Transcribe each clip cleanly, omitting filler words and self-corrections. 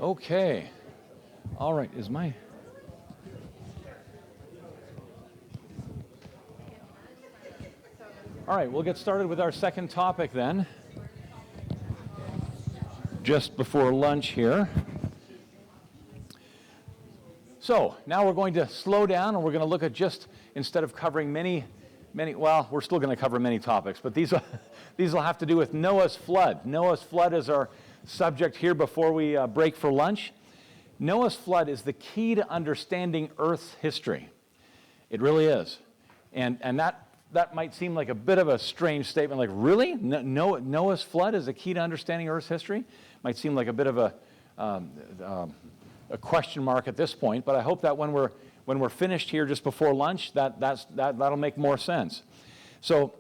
Okay. All right, All right, we'll get started with our second topic then. Just before lunch here. So, now we're going to slow down and we're going to look at just, instead of covering many, well, we're still going to cover many topics, but these will have to do with Noah's flood. Noah's flood is our subject here before we break for lunch. Noah's flood is the key to understanding Earth's history. It really is. And that might seem like a bit of a strange statement, like, really? Noah's flood is the key to understanding Earth's history? Might seem like a bit of a question mark at this point, but I hope that when we're finished here just before lunch, that'll make more sense. So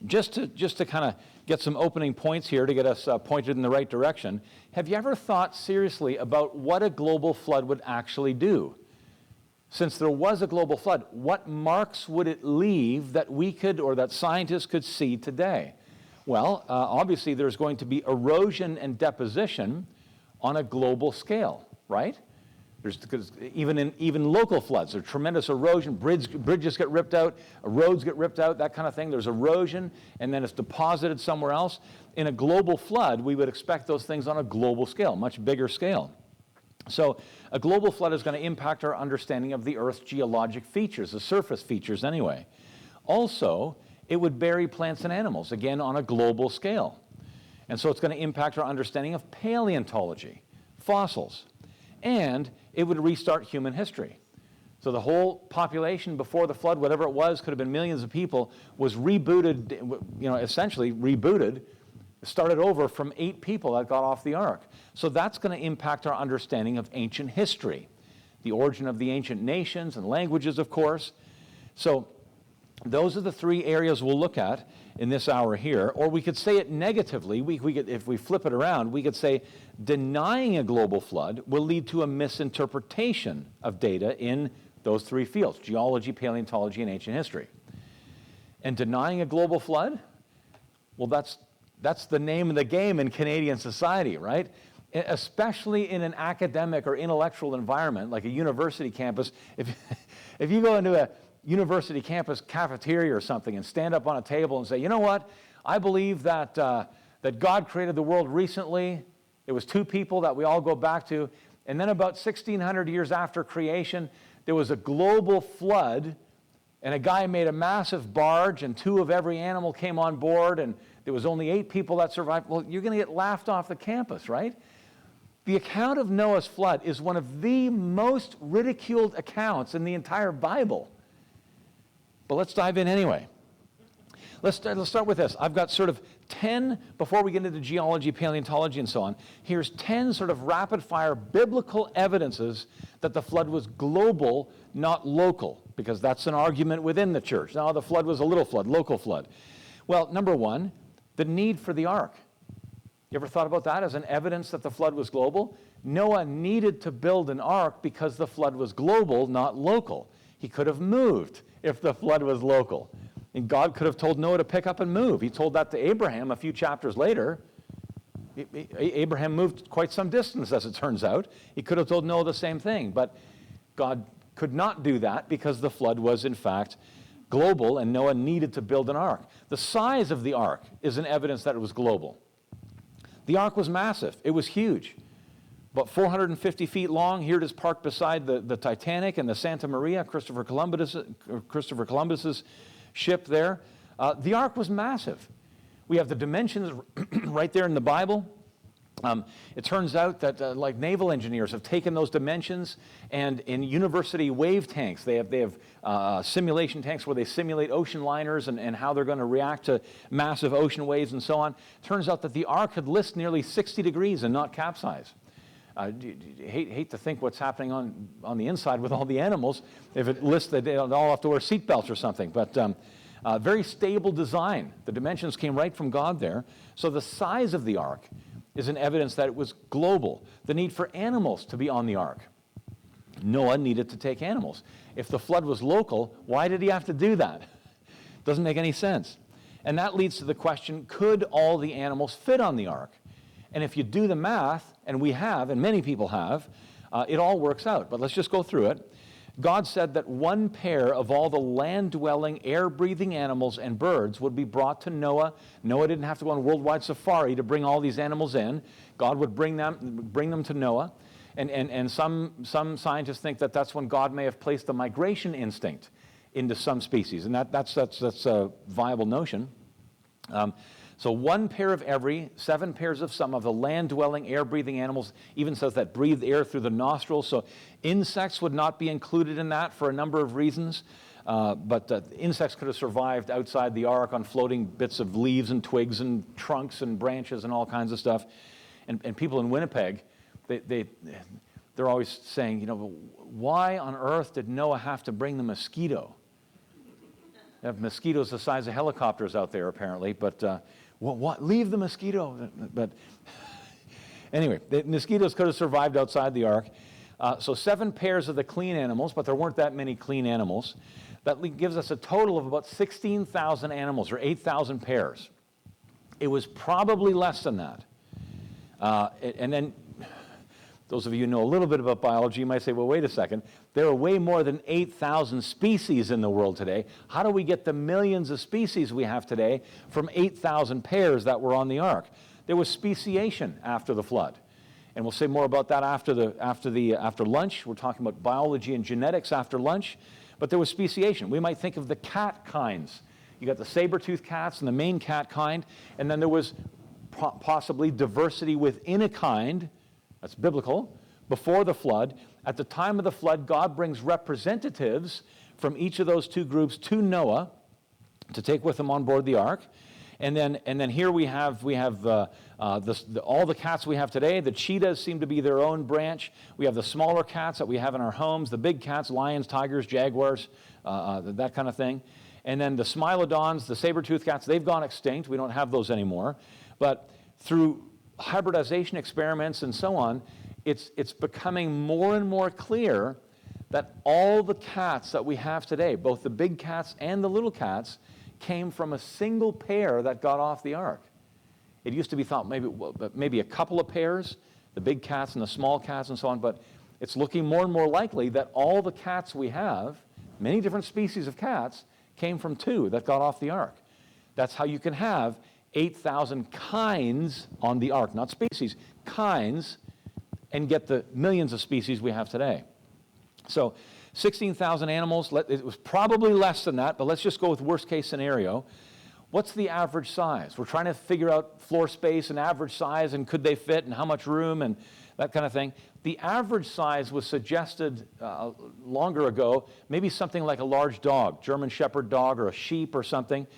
just to kind of get some opening points here to get us pointed in the right direction, have you ever thought seriously about what a global flood would actually do? Since there was a global flood, what marks would it leave that we could, or that scientists could see today? Well, obviously there's going to be erosion and deposition on a global scale, right? Because even local floods, there's tremendous erosion, bridges get ripped out, roads get ripped out, that kind of thing. There's erosion, and then it's deposited somewhere else. In a global flood, we would expect those things on a global scale, much bigger scale. So a global flood is going to impact our understanding of the Earth's geologic features, the surface features anyway. Also, it would bury plants and animals, again on a global scale. And so it's going to impact our understanding of paleontology, fossils, and it would restart human history. So the whole population before the flood, whatever it was, could have been millions of people, was rebooted, essentially rebooted, started over from 8 people that got off the ark. So that's going to impact our understanding of ancient history, the origin of the ancient nations and languages, of course. So those are the 3 areas we'll look at in this hour here. Or we could say it negatively. We could, if we flip it around, we could say denying a global flood will lead to a misinterpretation of data in those 3 fields: geology, paleontology, and ancient history. And denying a global flood, well, that's the name of the game in Canadian society, right? Especially in an academic or intellectual environment like a university campus. If you go into a university campus cafeteria or something and stand up on a table and say, you know what, I believe that God created the world recently. It was 2 people that we all go back to. And then about 1,600 years after creation, there was a global flood, and a guy made a massive barge, and 2 of every animal came on board, and there was only 8 people that survived. Well, you're going to get laughed off the campus, right? The account of Noah's flood is one of the most ridiculed accounts in the entire Bible. But let's dive in anyway. Let's start with this. I've got sort of 10, before we get into geology, paleontology, and so on, here's 10 sort of rapid-fire biblical evidences that the flood was global, not local, because that's an argument within the church. Now, the flood was a little flood, local flood. Well, number 1, the need for the ark. You ever thought about that as an evidence that the flood was global? Noah needed to build an ark because the flood was global, not local. He could have moved if the flood was local. And God could have told Noah to pick up and move. He told that to Abraham a few chapters later. Abraham moved quite some distance, as it turns out. He could have told Noah the same thing, but God could not do that because the flood was, in fact, global, and Noah needed to build an ark. The size of the ark is an evidence that it was global. The ark was massive. It was huge. About 450 feet long. Here it is parked beside the Titanic and the Santa Maria, Christopher Columbus's ship there. The ark was massive. We have the dimensions right there in the Bible. It turns out that like naval engineers have taken those dimensions, and in university wave tanks, they have simulation tanks where they simulate ocean liners and how they're going to react to massive ocean waves and so on. Turns out that the ark could list nearly 60 degrees and not capsize. Hate to think what's happening on the inside with all the animals if it lists that they all have to wear seatbelts or something. But very stable design. The dimensions came right from God there. So the size of the ark is an evidence that it was global. The need for animals to be on the ark. Noah needed to take animals. If the flood was local, why did he have to do that? Doesn't make any sense. And that leads to the question, could all the animals fit on the ark? And if you do the math, and we have, and many people have, it all works out. But let's just go through it. God said that one pair of all the land-dwelling, air-breathing animals and birds would be brought to Noah. Noah didn't have to go on worldwide safari to bring all these animals in. God would bring them to Noah. And some scientists think that that's when God may have placed the migration instinct into some species. And that's a viable notion. So one pair of every, 7 pairs of some of the land-dwelling, air-breathing animals, even says that breathed air through the nostrils. So insects would not be included in that for a number of reasons. But insects could have survived outside the ark on floating bits of leaves and twigs and trunks and branches and all kinds of stuff. And people in Winnipeg, they're always saying, why on earth did Noah have to bring the mosquito? They have mosquitoes the size of helicopters out there, apparently, but what? Leave the mosquito. But anyway, the mosquitoes could have survived outside the ark. So 7 pairs of the clean animals, but there weren't that many clean animals. That gives us a total of about 16,000 animals, or 8,000 pairs. It was probably less than that. And then, those of you who know a little bit about biology, you might say, well, wait a second. There are way more than 8,000 species in the world today. How do we get the millions of species we have today from 8,000 pairs that were on the ark? There was speciation after the flood. And we'll say more about that after lunch. We're talking about biology and genetics after lunch. But there was speciation. We might think of the cat kinds. You got the saber-toothed cats and the Maine cat kind. And then there was possibly diversity within a kind. That's biblical. Before the flood, at the time of the flood, God brings representatives from each of those 2 groups to Noah to take with him on board the ark. And then here we have all the cats we have today. The cheetahs seem to be their own branch. We have the smaller cats that we have in our homes, the big cats, lions, tigers, jaguars, that kind of thing. And then the smilodons, the saber-toothed cats, they've gone extinct. We don't have those anymore. But through hybridization experiments and so on, it's becoming more and more clear that all the cats that we have today, both the big cats and the little cats, came from a single pair that got off the ark. It used to be thought maybe a couple of pairs, the big cats and the small cats and so on, but it's looking more and more likely that all the cats we have, many different species of cats, came from 2 that got off the ark. That's how you can have 8,000 kinds on the ark, not species, kinds, and get the millions of species we have today. So 16,000 animals, it was probably less than that, but let's just go with worst case scenario. What's the average size? We're trying to figure out floor space and average size and could they fit and how much room and that kind of thing. The average size was suggested longer ago, maybe something like a large dog, German Shepherd dog or a sheep or something.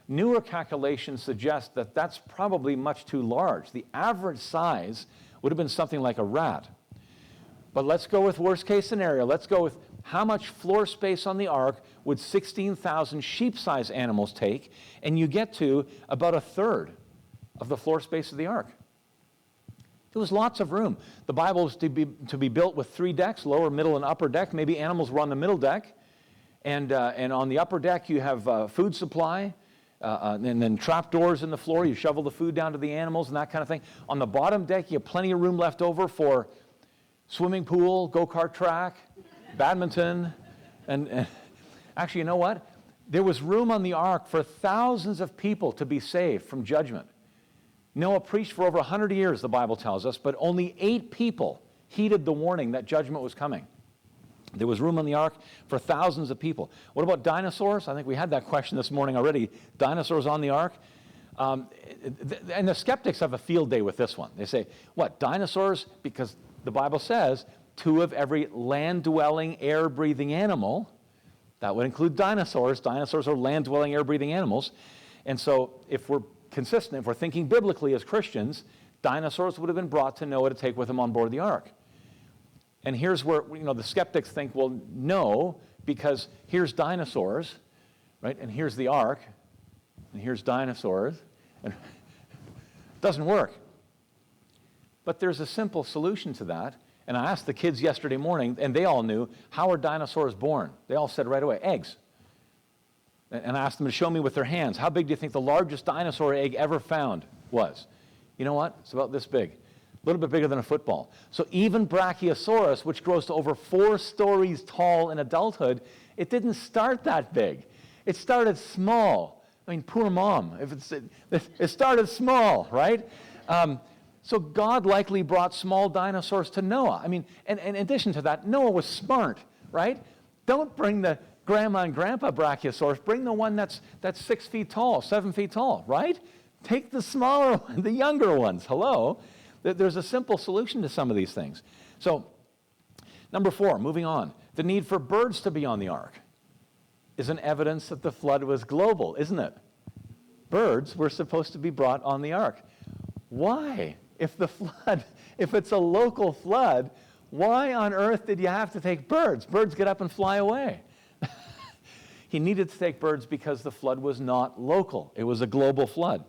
Newer calculations suggest that that's probably much too large. The average size would have been something like a rat. But let's go with worst case scenario. Let's go with how much floor space on the ark would 16,000 sheep-sized animals take, and you get to about 1/3 of the floor space of the ark. There was lots of room. The Bible was to be built with 3 decks, lower, middle, and upper deck. Maybe animals were on the middle deck, and on the upper deck you have food supply, and then trap doors in the floor. You shovel the food down to the animals and that kind of thing. On the bottom deck, you have plenty of room left over for swimming pool, go-kart track, badminton, and actually, you know what? There was room on the ark for thousands of people to be saved from judgment. Noah preached for over 100 years, the Bible tells us, but only 8 people heeded the warning that judgment was coming. There was room on the ark for thousands of people. What about dinosaurs? I think we had that question this morning already. Dinosaurs on the ark? And the skeptics have a field day with this one. They say, what, dinosaurs? Because the Bible says 2 of every land-dwelling, air-breathing animal. That would include dinosaurs. Dinosaurs are land-dwelling, air-breathing animals. And so if we're consistent, if we're thinking biblically as Christians, dinosaurs would have been brought to Noah to take with him on board the ark. And here's where the skeptics think, well, no, because here's dinosaurs, right? And here's the ark, and here's dinosaurs. And it doesn't work. But there's a simple solution to that. And I asked the kids yesterday morning, and they all knew, how are dinosaurs born? They all said right away, eggs. And I asked them to show me with their hands, how big do you think the largest dinosaur egg ever found was? You know what? It's about this big. A little bit bigger than a football. So even Brachiosaurus, which grows to over 4 stories tall in adulthood, it didn't start that big. It started small. I mean, poor mom. It started small, right? So God likely brought small dinosaurs to Noah. I mean, and in addition to that, Noah was smart, right? Don't bring the grandma and grandpa Brachiosaurus. Bring the one that's 6 feet tall, 7 feet tall, right? Take the smaller one, the younger ones. Hello? There's a simple solution to some of these things. So, number 4, moving on. The need for birds to be on the ark is an evidence that the flood was global, isn't it? Birds were supposed to be brought on the ark. Why? If it's a local flood, why on earth did you have to take birds? Birds get up and fly away. He needed to take birds because the flood was not local. It was a global flood.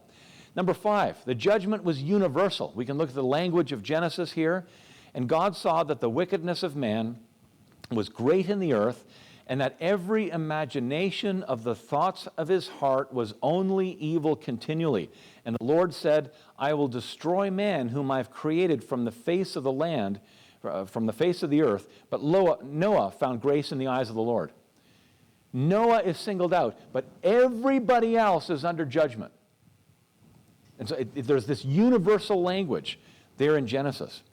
Number 5, the judgment was universal. We can look at the language of Genesis here. And God saw that the wickedness of man was great in the earth, and that every imagination of the thoughts of his heart was only evil continually. And the Lord said, I will destroy man whom I've created from the face of the land, from the face of the earth. But Noah found grace in the eyes of the Lord. Noah is singled out, but everybody else is under judgment. And so there's this universal language there in Genesis.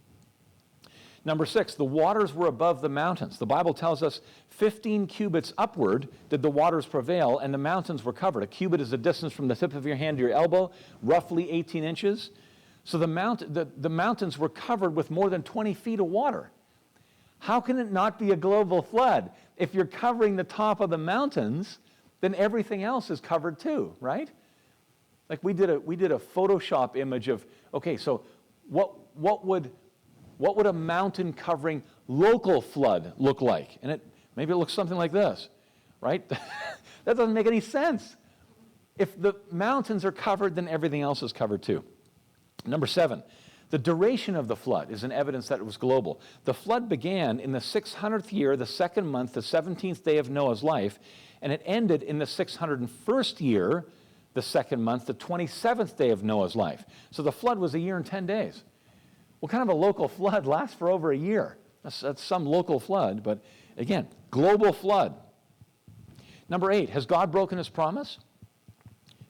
Number 6, the waters were above the mountains. The Bible tells us 15 cubits upward did the waters prevail, and the mountains were covered. A cubit is the distance from the tip of your hand to your elbow, roughly 18 inches. So the mountains were covered with more than 20 feet of water. How can it not be a global flood? If you're covering the top of the mountains, then everything else is covered too, right? Like we did a Photoshop image of, okay, so what would a mountain covering local flood look like? And maybe it looks something like this, right? That doesn't make any sense. If the mountains are covered, then everything else is covered too. Number 7, the duration of the flood is an evidence that it was global. The flood began in the 600th year, the 2nd month, the 17th day of Noah's life, and it ended in the 601st year, the 2nd month, the 27th day of Noah's life. So the flood was a year and 10 days. What kind of a local flood lasts for over a year? That's some local flood, but again, global flood. Number 8, has God broken his promise?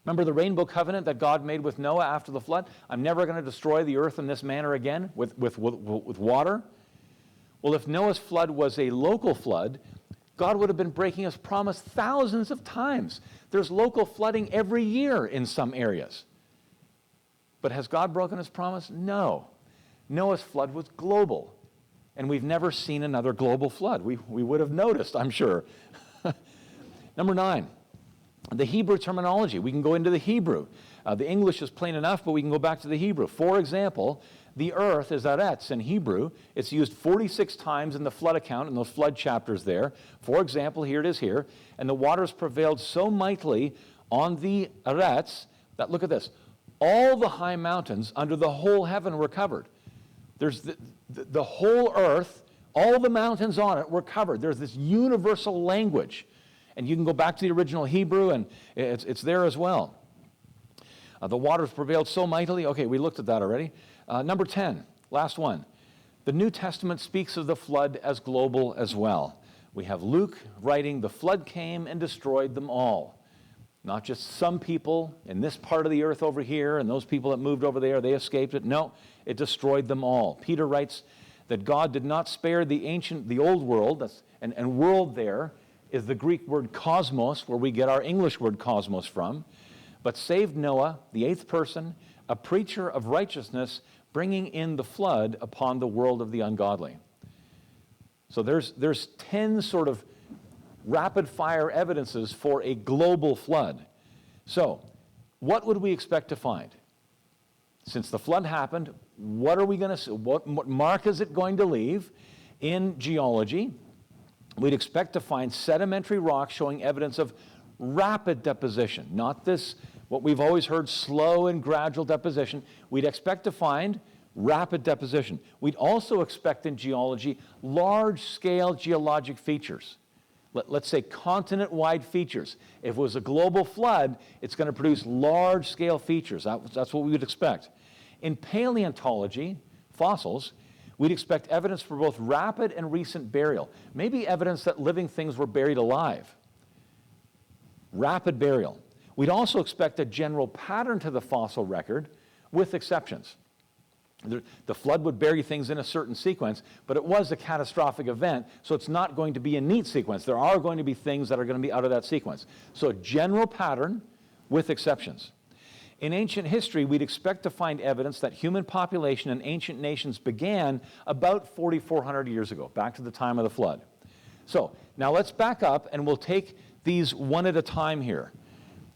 Remember the rainbow covenant that God made with Noah after the flood? I'm never going to destroy the earth in this manner again with water. Well, if Noah's flood was a local flood, God would have been breaking his promise thousands of times. There's local flooding every year in some areas. But has God broken his promise? No. Noah's flood was global, and we've never seen another global flood. We would have noticed, I'm sure. Number 9, the Hebrew terminology. We can go into the Hebrew. The English is plain enough, but we can go back to the Hebrew. For example, the earth is aretz in Hebrew. It's used 46 times in the flood account, in those flood chapters there. For example, here it is here. And the waters prevailed so mightily on the aretz that, look at this, all the high mountains under the whole heaven were covered. There's the whole earth, all the mountains on it were covered. There's this universal language. And you can go back to the original Hebrew, and it's there as well. The waters prevailed so mightily. Okay, we looked at that already. Number 10, last one. The New Testament speaks of the flood as global as well. We have Luke writing, the flood came and destroyed them all. Not just some people in this part of the earth over here, and those people that moved over there, they escaped it. No, it destroyed them all. Peter writes that God did not spare the old world, and world there is the Greek word cosmos, where we get our English word cosmos from, but saved Noah, the 8th person, a preacher of righteousness, bringing in the flood upon the world of the ungodly. So there's 10 sort of rapid-fire evidences for a global flood. So what would we expect to find? Since the flood happened, what are we going to see? What mark is it going to leave in geology? We'd expect to find sedimentary rock showing evidence of rapid deposition, not this, what we've always heard, slow and gradual deposition. We'd expect to find rapid deposition. We'd also expect in geology large-scale geologic features. Let's say continent-wide features. If it was a global flood, it's going to produce large-scale features. That's what we would expect. In paleontology, fossils, we'd expect evidence for both rapid and recent burial, maybe evidence that living things were buried alive. Rapid burial. We'd also expect a general pattern to the fossil record, with exceptions. The flood would bury things in a certain sequence, but it was a catastrophic event, so it's not going to be a neat sequence. There are going to be things that are going to be out of that sequence. So a general pattern with exceptions. In ancient history, we'd expect to find evidence that human population in ancient nations began about 4,400 years ago, back to the time of the flood. So now let's back up and we'll take these one at a time here.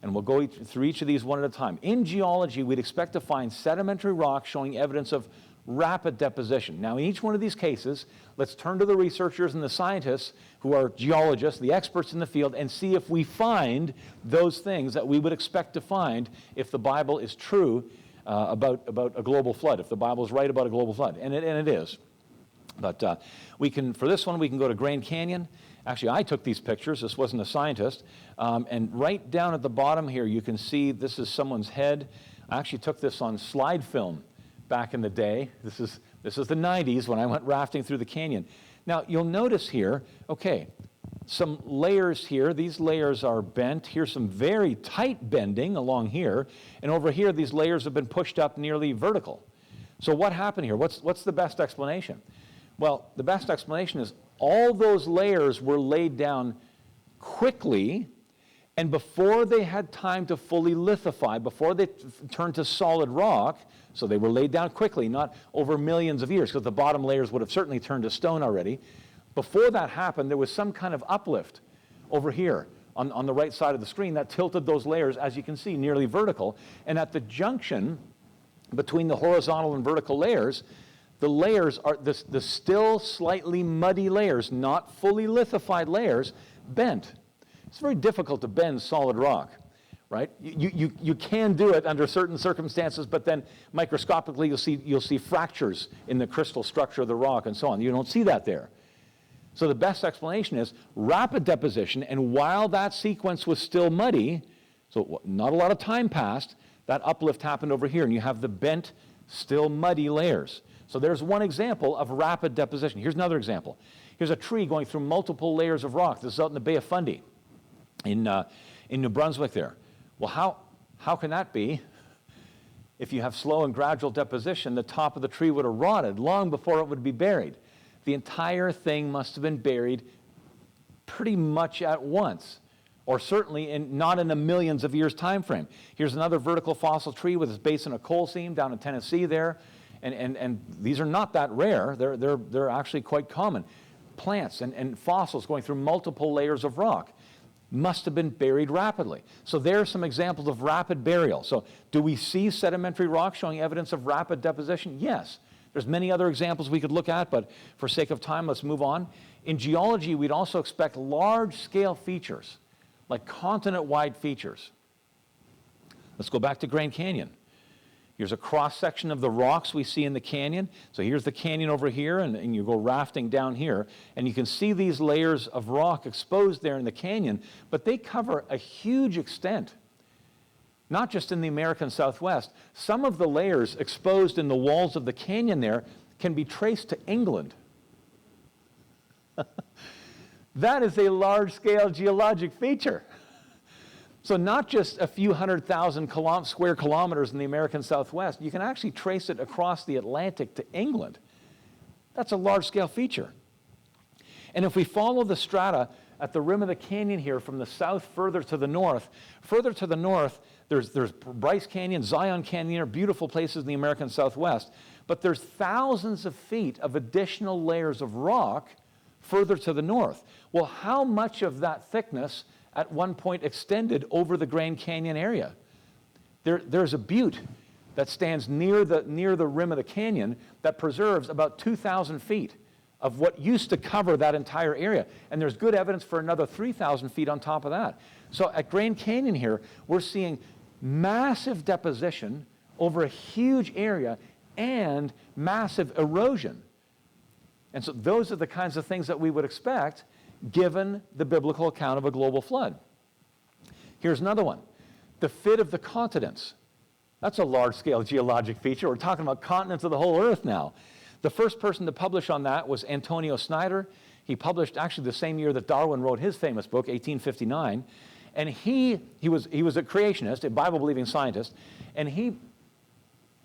And we'll go through each of these one at a time. In geology, we'd expect to find sedimentary rock showing evidence of rapid deposition. Now, in each one of these cases, let's turn to the researchers and the scientists who are geologists, the experts in the field, and see if we find those things that we would expect to find if the Bible is true about a global flood, if the Bible is right about a global flood. And it is. But we can, for this one, we can go to Grand Canyon. Actually, I took these pictures. This wasn't a scientist. And right down at the bottom here, you can see this is someone's head. I actually took this on slide film back in the day. This is the 90s when I went rafting through the canyon. Now, you'll notice here, okay, some layers here. These layers are bent. Here's some very tight bending along here. And over here, these layers have been pushed up nearly vertical. So what happened here? What's the best explanation? Well, the best explanation is all those layers were laid down quickly, and before they had time to fully lithify, before they turned to solid rock, so they were laid down quickly, not over millions of years, because the bottom layers would have certainly turned to stone already. Before that happened, there was some kind of uplift over here on the right side of the screen that tilted those layers, as you can see, nearly vertical. And at the junction between the horizontal and vertical layers, the layers are the still slightly muddy layers, not fully lithified layers, bent. It's very difficult to bend solid rock, right? You can do it under certain circumstances, but then microscopically you'll see fractures in the crystal structure of the rock and so on. You don't see that there. So the best explanation is rapid deposition, and while that sequence was still muddy, so not a lot of time passed, that uplift happened over here, and you have the bent, still muddy layers. So there's one example of rapid deposition. Here's another example. Here's a tree going through multiple layers of rock. This is out in the Bay of Fundy in New Brunswick there. Well, how can that be? If you have slow and gradual deposition, the top of the tree would have rotted long before it would be buried. The entire thing must have been buried pretty much at once, or certainly not in a millions of years time frame. Here's another vertical fossil tree with its base in a coal seam down in Tennessee there. And these are not that rare. They're actually quite common. Plants and fossils going through multiple layers of rock must have been buried rapidly. So there are some examples of rapid burial. So do we see sedimentary rock showing evidence of rapid deposition? Yes. There's many other examples we could look at, but for sake of time, let's move on. In geology, we'd also expect large-scale features, like continent-wide features. Let's go back to Grand Canyon. Here's a cross-section of the rocks we see in the canyon. So here's the canyon over here, and you go rafting down here, and you can see these layers of rock exposed there in the canyon, but they cover a huge extent, not just in the American Southwest. Some of the layers exposed in the walls of the canyon there can be traced to England. That is a large-scale geologic feature. So not just a few 100,000 square kilometers in the American Southwest, you can actually trace it across the Atlantic to England. That's a large-scale feature. And if we follow the strata at the rim of the canyon here from the south further to the north, there's Bryce Canyon, Zion Canyon are beautiful places in the American Southwest, but there's thousands of feet of additional layers of rock further to the north. Well, how much of that thickness at one point extended over the Grand Canyon area? There's a butte that stands near the rim of the canyon that preserves about 2,000 feet of what used to cover that entire area. And there's good evidence for another 3,000 feet on top of that. So at Grand Canyon here, we're seeing massive deposition over a huge area and massive erosion. And so those are the kinds of things that we would expect given the biblical account of a global flood. Here's another one. The fit of the continents. That's a large-scale geologic feature. We're talking about continents of the whole Earth now. The first person to publish on that was Antonio Snyder. He published actually the same year that Darwin wrote his famous book, 1859. And he was a creationist, a Bible-believing scientist, and he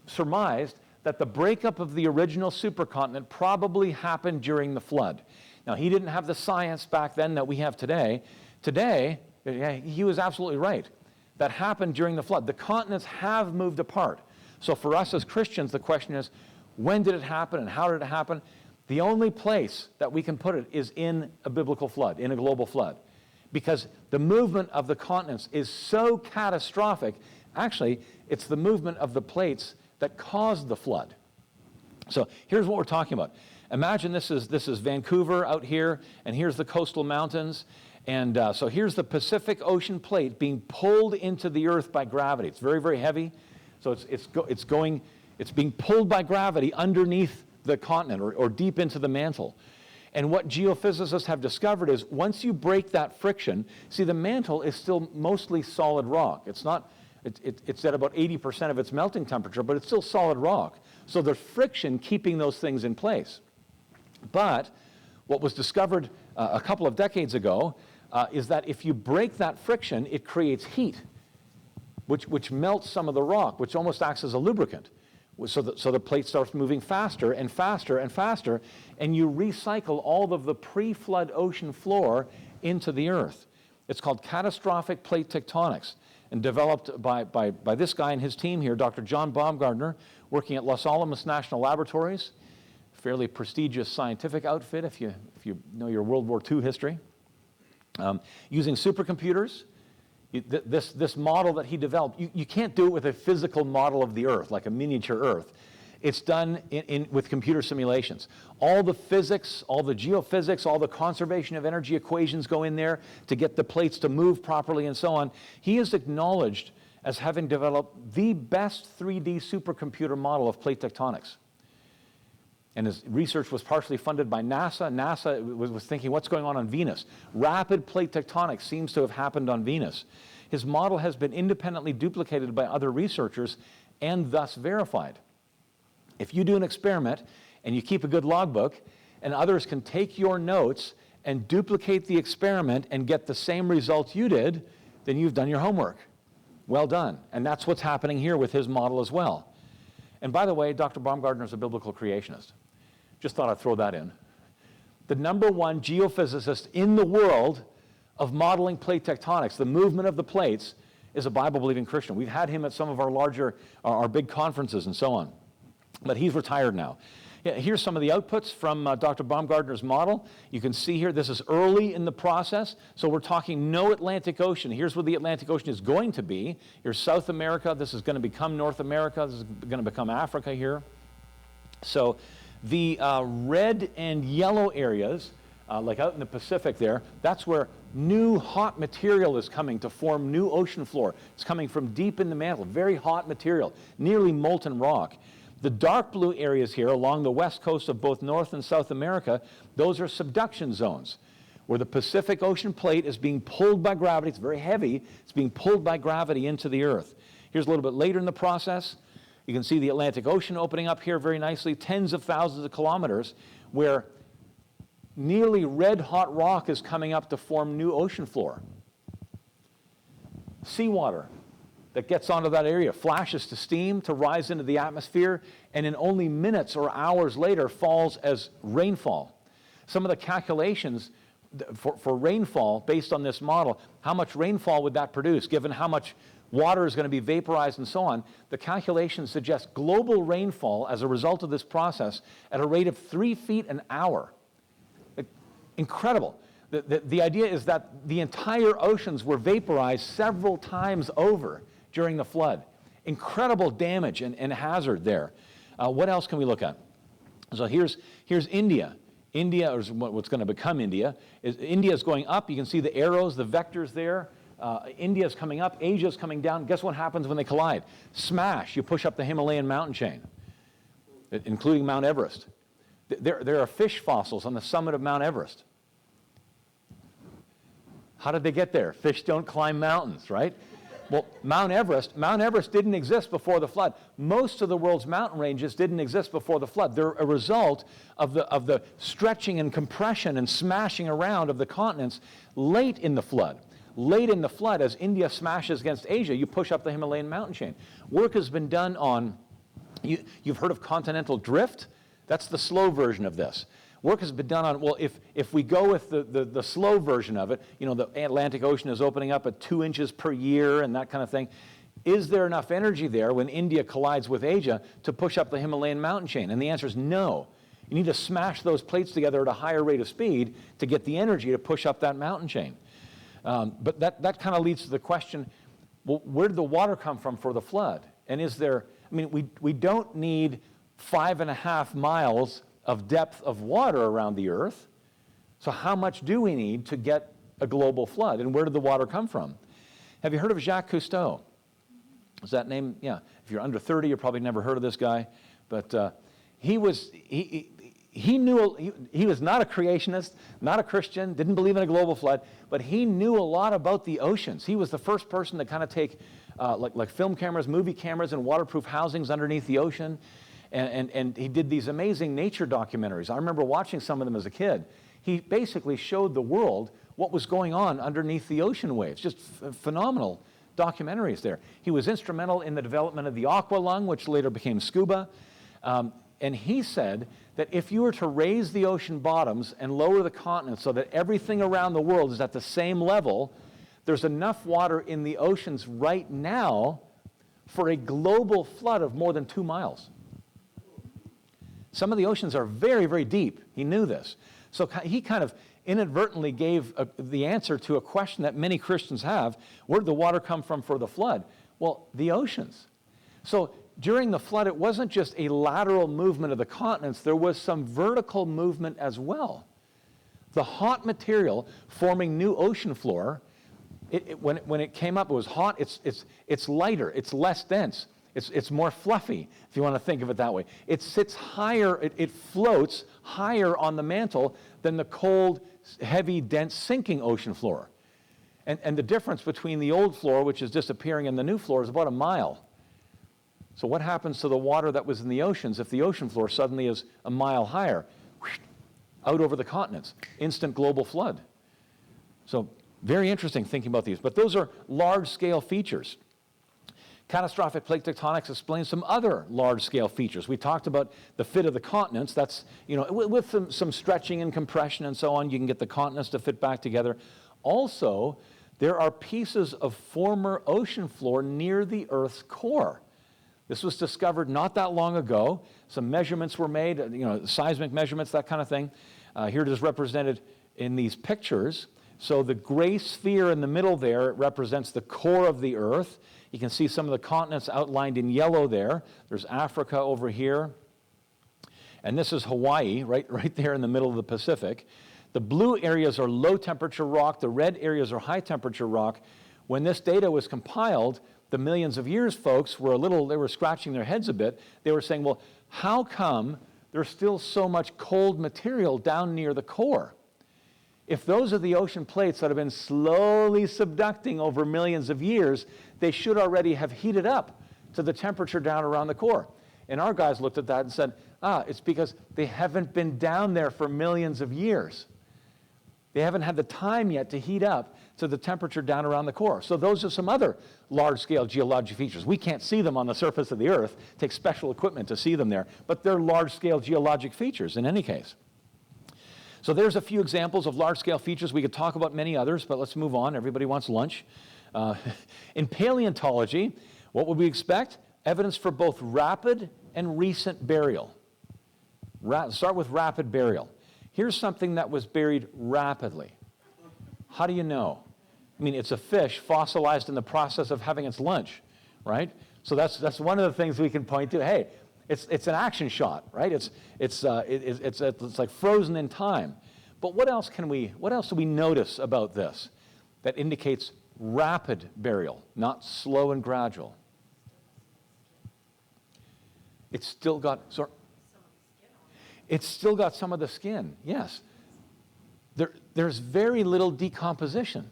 surmised that the breakup of the original supercontinent probably happened during the flood. Now, he didn't have the science back then that we have today. Today, he was absolutely right. That happened during the flood. The continents have moved apart. So for us as Christians, the question is, when did it happen and how did it happen? The only place that we can put it is in a biblical flood, in a global flood. Because the movement of the continents is so catastrophic. Actually, it's the movement of the plates that caused the flood. So here's what we're talking about. Imagine this is Vancouver out here, and here's the coastal mountains. And so here's the Pacific Ocean plate being pulled into the earth by gravity. It's very, very heavy. So it's being pulled by gravity underneath the continent or deep into the mantle. And what geophysicists have discovered is once you break that friction, see, the mantle is still mostly solid rock. It's at about 80% of its melting temperature, but it's still solid rock. So there's friction keeping those things in place. But what was discovered a couple of decades ago is that if you break that friction, it creates heat, which melts some of the rock, which almost acts as a lubricant. So the plate starts moving faster and faster and faster, and you recycle all of the pre-flood ocean floor into the earth. It's called catastrophic plate tectonics, and developed by this guy and his team here, Dr. John Baumgartner, working at Los Alamos National Laboratories, fairly prestigious scientific outfit if you know your World War II history. Using supercomputers, this model that he developed, you can't do it with a physical model of the Earth, like a miniature Earth. It's done with computer simulations. All the physics, all the geophysics, all the conservation of energy equations go in there to get the plates to move properly and so on. He is acknowledged as having developed the best 3D supercomputer model of plate tectonics. And his research was partially funded by NASA. NASA was thinking, what's going on Venus? Rapid plate tectonics seems to have happened on Venus. His model has been independently duplicated by other researchers and thus verified. If you do an experiment and you keep a good logbook, and others can take your notes and duplicate the experiment and get the same results you did, then you've done your homework. Well done. And that's what's happening here with his model as well. And by the way, Dr. Baumgartner is a biblical creationist. Just thought I'd throw that in. The #1 geophysicist in the world of modeling plate tectonics, the movement of the plates, is a Bible-believing Christian. We've had him at some of our big conferences and so on. But he's retired now. Here's some of the outputs from Dr. Baumgartner's model. You can see here, this is early in the process. So we're talking no Atlantic Ocean. Here's where the Atlantic Ocean is going to be. Here's South America. This is going to become North America. This is going to become Africa here. So the red and yellow areas, like out in the Pacific there, that's where new hot material is coming to form new ocean floor. It's coming from deep in the mantle, very hot material, nearly molten rock. The dark blue areas here along the west coast of both North and South America, those are subduction zones, where the Pacific Ocean plate is being pulled by gravity. It's very heavy. It's being pulled by gravity into the earth. Here's a little bit later in the process. You can see the Atlantic Ocean opening up here very nicely, tens of thousands of kilometers, where nearly red-hot rock is coming up to form new ocean floor. Seawater that gets onto that area flashes to steam to rise into the atmosphere, and in only minutes or hours later falls as rainfall. Some of the calculations for rainfall based on this model, how much rainfall would that produce given how much water is going to be vaporized and so on? The calculations suggest global rainfall as a result of this process at a rate of 3 feet an hour. Incredible. The idea is that the entire oceans were vaporized several times over during the flood. Incredible damage and hazard there. What else can we look at? So here's India. India, or what's going to become India, India is going up. You can see the arrows, the vectors there. India is coming up. Asia is coming down. Guess what happens when they collide? Smash. You push up the Himalayan mountain chain, including Mount Everest. There are fish fossils on the summit of Mount Everest. How did they get there? Fish don't climb mountains, right? Well, Mount Everest didn't exist before the flood. Most of the world's mountain ranges didn't exist before the flood. They're a result of the stretching and compression and smashing around of the continents late in the flood. Late in the flood, as India smashes against Asia, you push up the Himalayan mountain chain. Work has been done on, you've heard of continental drift? That's the slow version of this. Work has been done on, well, if we go with the slow version of it, the Atlantic Ocean is opening up at 2 inches per year and that kind of thing. Is there enough energy there when India collides with Asia to push up the Himalayan mountain chain? And the answer is no. You need to smash those plates together at a higher rate of speed to get the energy to push up that mountain chain. But that kind of leads to the question, well, where did the water come from for the flood? And is there, we don't need 5.5 miles of depth of water around the earth. So how much do we need to get a global flood? And where did the water come from? Have you heard of Jacques Cousteau? Is that name? Yeah. If you're under 30, you've probably never heard of this guy. But he was not a creationist, not a Christian, didn't believe in a global flood, but he knew a lot about the oceans. He was the first person to kind of take like film cameras, movie cameras, and waterproof housings underneath the ocean. And he did these amazing nature documentaries. I remember watching some of them as a kid. He basically showed the world what was going on underneath the ocean waves. Just phenomenal documentaries there. He was instrumental in the development of the aqua lung, which later became scuba. And he said that if you were to raise the ocean bottoms and lower the continents so that everything around the world is at the same level, there's enough water in the oceans right now for a global flood of more than 2 miles. Some of the oceans are very, very deep. He knew this. So he kind of inadvertently gave the answer to a question that many Christians have. Where did the water come from for the flood? Well, the oceans. So during the flood, it wasn't just a lateral movement of the continents. There was some vertical movement as well. The hot material forming new ocean floor, when it came up, it was hot. It's lighter. It's less dense. It's more fluffy, if you want to think of it that way. It sits higher, it floats higher on the mantle than the cold, heavy, dense, sinking ocean floor. And the difference between the old floor, which is disappearing, and the new floor is about 1 mile. So what happens to the water that was in the oceans if the ocean floor suddenly is 1 mile higher? Out over the continents. Instant global flood. So very interesting thinking about these. But those are large-scale features. Catastrophic plate tectonics explains some other large-scale features. We talked about the fit of the continents. That's, with some stretching and compression and so on, you can get the continents to fit back together. Also, there are pieces of former ocean floor near the Earth's core. This was discovered not that long ago. Some measurements were made, seismic measurements, that kind of thing. Here it is represented in these pictures. So the gray sphere in the middle there represents the core of the Earth. You can see some of the continents outlined in yellow there. There's Africa over here. And this is Hawaii, right there in the middle of the Pacific. The blue areas are low temperature rock. The red areas are high temperature rock. When this data was compiled, the millions of years folks they were scratching their heads a bit. They were saying, well, how come there's still so much cold material down near the core? If those are the ocean plates that have been slowly subducting over millions of years, they should already have heated up to the temperature down around the core. And our guys looked at that and said, it's because they haven't been down there for millions of years. They haven't had the time yet to heat up to the temperature down around the core. So those are some other large-scale geologic features. We can't see them on the surface of the Earth. It takes special equipment to see them there. But they're large-scale geologic features in any case. So there's a few examples of large-scale features. We could talk about many others, but let's move on. Everybody wants lunch. In paleontology, what would we expect? Evidence for both rapid and recent burial. Start with rapid burial. Here's something that was buried rapidly. How do you know? It's a fish fossilized in the process of having its lunch, right? So that's one of the things we can point to. Hey, it's an action shot, right? It's like frozen in time. But what else do we notice about this that indicates rapid burial, not slow and gradual? It's still got some of the skin, yes. There's very little decomposition.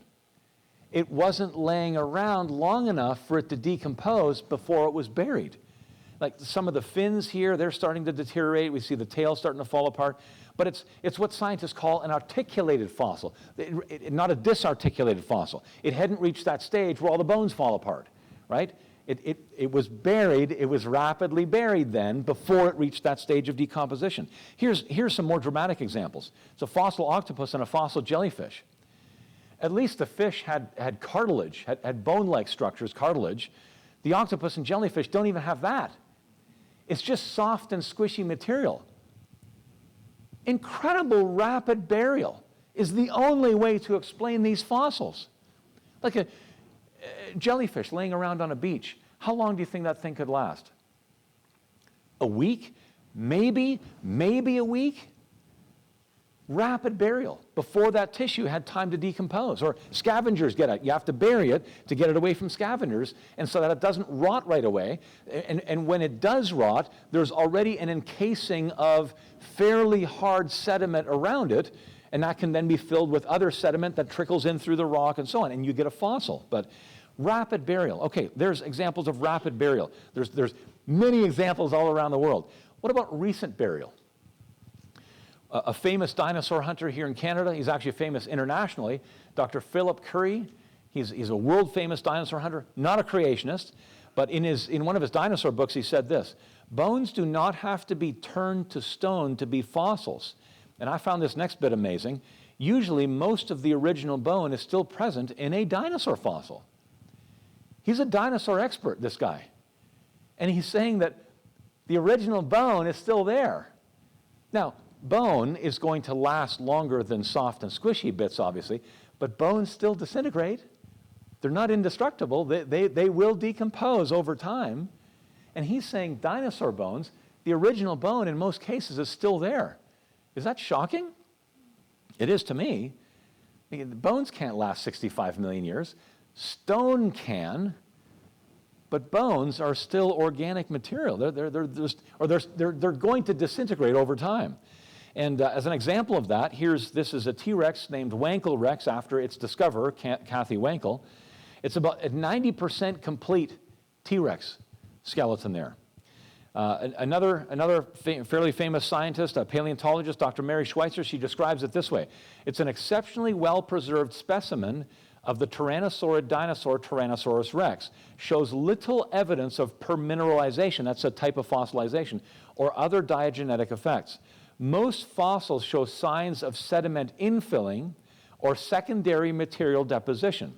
it wasn't laying around long enough for it to decompose before it was buried. Like some of the fins here, they're starting to deteriorate. We see the tail starting to fall apart. But it's what scientists call an articulated fossil, not a disarticulated fossil. It hadn't reached that stage where all the bones fall apart, right? It was buried, it was rapidly buried then before it reached that stage of decomposition. Here's some more dramatic examples. It's a fossil octopus and a fossil jellyfish. At least the fish had cartilage, had bone-like structures, cartilage. The octopus and jellyfish don't even have that. It's just soft and squishy material. Incredible rapid burial is the only way to explain these fossils. Like a jellyfish laying around on a beach. How long do you think that thing could last? A week? Maybe a week? Rapid burial before that tissue had time to decompose. Or scavengers get it. You have to bury it to get it away from scavengers, and so that it doesn't rot right away. And when it does rot, there's already an encasing of fairly hard sediment around it, and that can then be filled with other sediment that trickles in through the rock and so on, and you get a fossil. But rapid burial. Okay, there's examples of rapid burial. There's many examples all around the world. What about recent burial? A famous dinosaur hunter here in Canada, he's actually famous internationally, Dr. Philip Currie. He's a world-famous dinosaur hunter, not a creationist, but in one of his dinosaur books he said this: bones do not have to be turned to stone to be fossils. And I found this next bit amazing. Usually most of the original bone is still present in a dinosaur fossil. He's a dinosaur expert, this guy. And he's saying that the original bone is still there. Now, bone is going to last longer than soft and squishy bits, obviously, but bones still disintegrate. They're not indestructible. They will decompose over time. And he's saying dinosaur bones, the original bone in most cases is still there. Is that shocking? It is to me. Bones can't last 65 million years. Stone can, but bones are still organic material. They're going to disintegrate over time. And as an example of that, this is a T-Rex named Wankel Rex after its discoverer, Kathy Wankel. It's about a 90% complete T-Rex skeleton there. Another fairly famous scientist, a paleontologist, Dr. Mary Schweitzer, she describes it this way: it's an exceptionally well-preserved specimen of the tyrannosaurid dinosaur Tyrannosaurus rex. Shows little evidence of permineralization, that's a type of fossilization, or other diagenetic effects. Most fossils show signs of sediment infilling or secondary material deposition,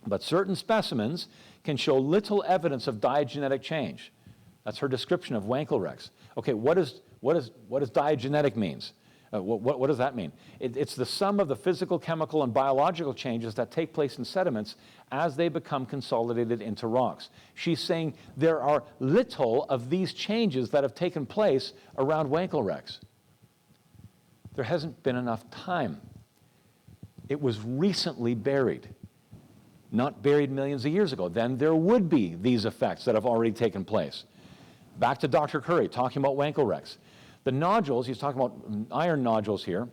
but certain specimens can show little evidence of diagenetic change. That's her description of Wankel Rex. Okay, what does diagenetic means? What does that mean? It's the sum of the physical, chemical, and biological changes that take place in sediments as they become consolidated into rocks. She's saying there are little of these changes that have taken place around Wankel Rex. There hasn't been enough time. It was recently buried, not buried millions of years ago. Then there would be these effects that have already taken place. Back to Dr. Currie, talking about Wankel Rex. The nodules, he's talking about iron nodules here,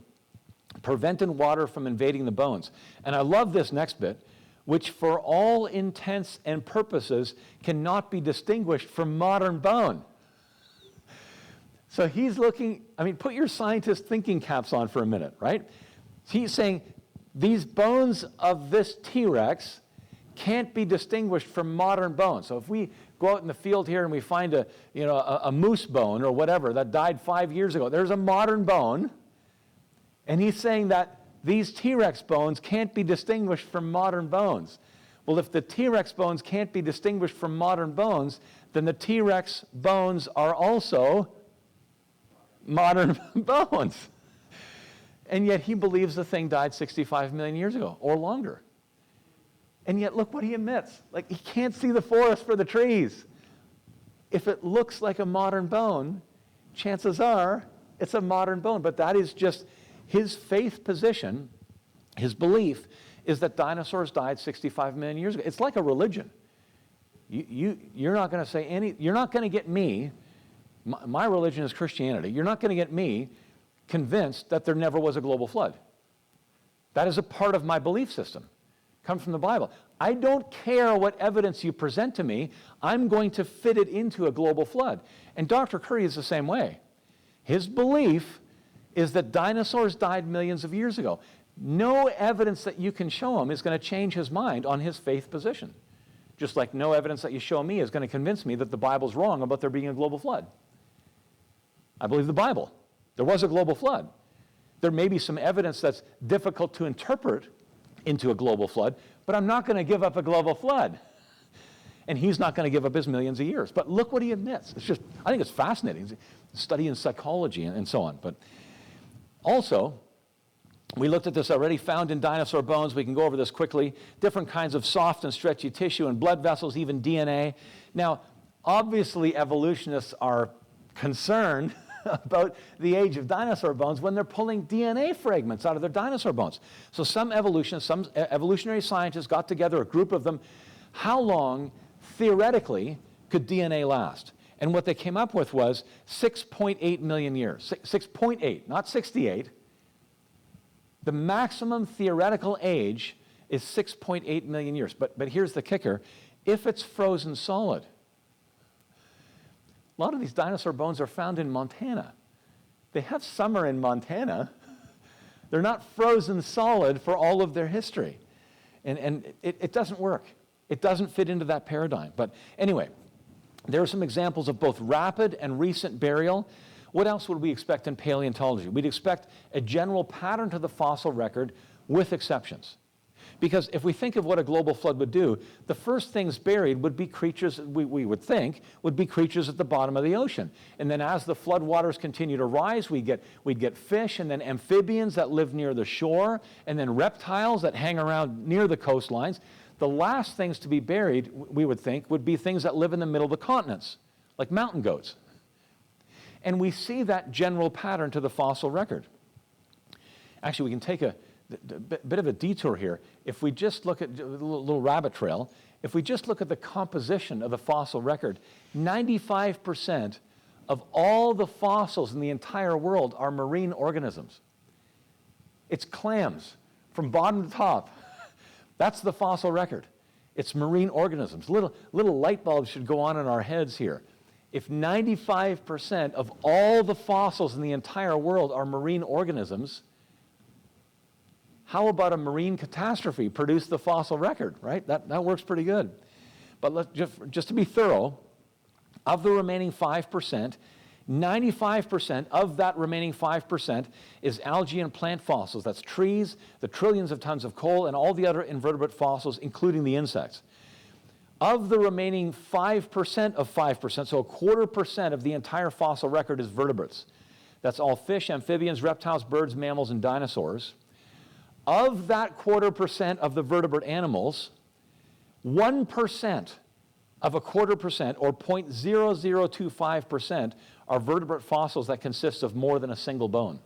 prevented water from invading the bones. And I love this next bit, which for all intents and purposes cannot be distinguished from modern bone. So he's looking, put your scientist thinking caps on for a minute, right? He's saying these bones of this T-Rex can't be distinguished from modern bones. So if we go out in the field here and we find a moose bone or whatever that died 5 years ago, there's a modern bone, and he's saying that these T-Rex bones can't be distinguished from modern bones. Well, if the T-Rex bones can't be distinguished from modern bones, then the T-Rex bones are also modern bones. And yet he believes the thing died 65 million years ago or longer. And yet look what he admits. Like, he can't see the forest for the trees. If it looks like a modern bone, chances are it's a modern bone. But that is just his faith position. His belief is that dinosaurs died 65 million years ago. It's like a religion. You're not going to say you're not going to get me, my religion is Christianity, you're not going to get me convinced that there never was a global flood. That is a part of my belief system. come from the Bible. I don't care what evidence you present to me. I'm going to fit it into a global flood. And Dr. Curry is the same way. His belief is that dinosaurs died millions of years ago. No evidence that you can show him is going to change his mind on his faith position. Just like no evidence that you show me is going to convince me that the Bible's wrong about there being a global flood. I believe the Bible. There was a global flood. There may be some evidence that's difficult to interpret into a global flood, but I'm not going to give up a global flood. And he's not going to give up his millions of years. But look what he admits. It's just, I think it's fascinating. Studying psychology and so on. But also, we looked at this already, found in dinosaur bones. We can go over this quickly. Different kinds of soft and stretchy tissue and blood vessels, even DNA. Now, obviously, evolutionists are concerned about the age of dinosaur bones when they're pulling DNA fragments out of their dinosaur bones. So some evolutionists, some evolutionary scientists got together, a group of them. How long, theoretically, could DNA last? And what they came up with was 6.8 million years. 6.8, not 68. The maximum theoretical age is 6.8 million years. But here's the kicker. If it's frozen solid, a lot of these dinosaur bones are found in Montana. They have summer in Montana. They're not frozen solid for all of their history. And it doesn't work. It doesn't fit into that paradigm. But anyway, there are some examples of both rapid and recent burial. What else would we expect in paleontology? We'd expect a general pattern to the fossil record with exceptions. Because if we think of what a global flood would do, the first things buried would be creatures, we would think, would be creatures at the bottom of the ocean. And then as the flood waters continue to rise, we'd get fish and then amphibians that live near the shore, and then reptiles that hang around near the coastlines. The last things to be buried, we would think, would be things that live in the middle of the continents, like mountain goats. And we see that general pattern to the fossil record. Actually, we can take a bit of a detour here. If we just look at a little rabbit trail, if we just look at the composition of the fossil record, 95% of all the fossils in the entire world are marine organisms. It's clams from bottom to top. That's the fossil record. It's marine organisms. Little light bulbs should go on in our heads here. If 95% of all the fossils in the entire world are marine organisms, how about a marine catastrophe produce the fossil record, right? That works pretty good. But just to be thorough, of the remaining 5%, 95% of that remaining 5% is algae and plant fossils. That's trees, the trillions of tons of coal, and all the other invertebrate fossils, including the insects. Of the remaining 5% of 5%, so 1/4% of the entire fossil record is vertebrates. That's all fish, amphibians, reptiles, birds, mammals, and dinosaurs. Of that 1/4% of the vertebrate animals, 1% of 1/4%, or 0.0025%, are vertebrate fossils that consist of more than a single bone.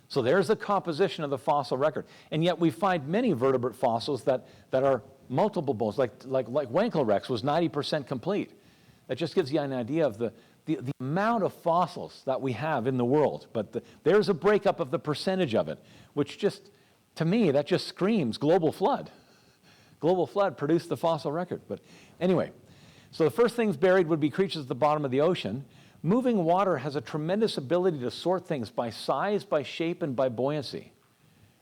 So there's the composition of the fossil record. And yet we find many vertebrate fossils that are multiple bones, like Wankelrex was 90% complete. That just gives you an idea of the amount of fossils that we have in the world. But there's a breakup of the percentage of it, which just, to me, that just screams global flood. Global flood produced the fossil record. But anyway, so the first things buried would be creatures at the bottom of the ocean. Moving water has a tremendous ability to sort things by size, by shape, and by buoyancy.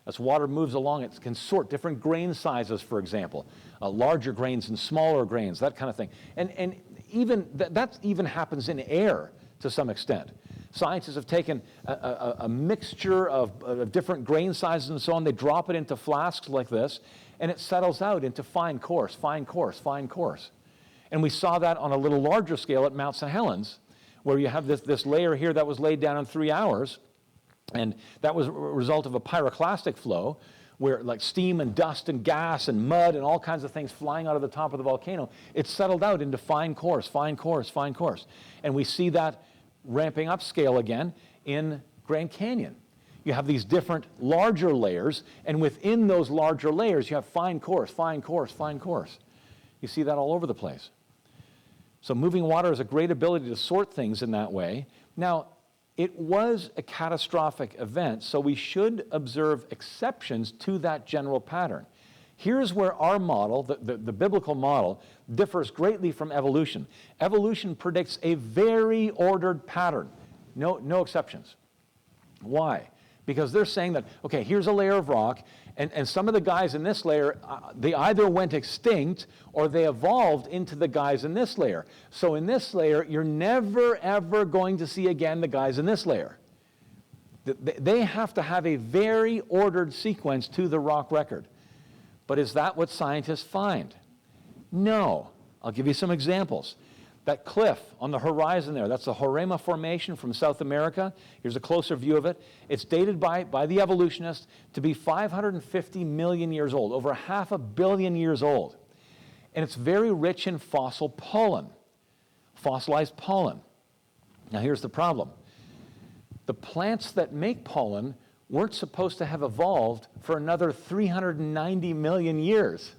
As water moves along, it can sort different grain sizes, for example, larger grains and smaller grains, that kind of thing. And even that even happens in air to some extent. Scientists have taken a mixture of different grain sizes and so on. They drop it into flasks like this, and it settles out into fine coarse, fine coarse, fine coarse. And we saw that on a little larger scale at Mount St. Helens, where you have this layer here that was laid down in 3 hours. And that was a result of a pyroclastic flow, where like steam and dust and gas and mud and all kinds of things flying out of the top of the volcano, it settled out into fine coarse, fine coarse, fine coarse. And we see that ramping up scale again in Grand Canyon. You have these different larger layers, and within those larger layers, you have fine coarse, fine coarse, fine coarse. You see that all over the place. So moving water has a great ability to sort things in that way. Now, it was a catastrophic event, so we should observe exceptions to that general pattern. Here's where our model, the biblical model, differs greatly from evolution. Evolution predicts a very ordered pattern, no exceptions. Why? Because they're saying that, okay, here's a layer of rock, and some of the guys in this layer, they either went extinct or they evolved into the guys in this layer. So in this layer, you're never, ever going to see again the guys in this layer. They have to have a very ordered sequence to the rock record. But is that what scientists find? No. I'll give you some examples. That cliff on the horizon there, that's the Roraima Formation from South America. Here's a closer view of it. It's dated by the evolutionists to be 550 million years old, over 500 million years old. And it's very rich in fossil pollen, fossilized pollen. Now here's the problem. The plants that make pollen weren't supposed to have evolved for another 390 million years.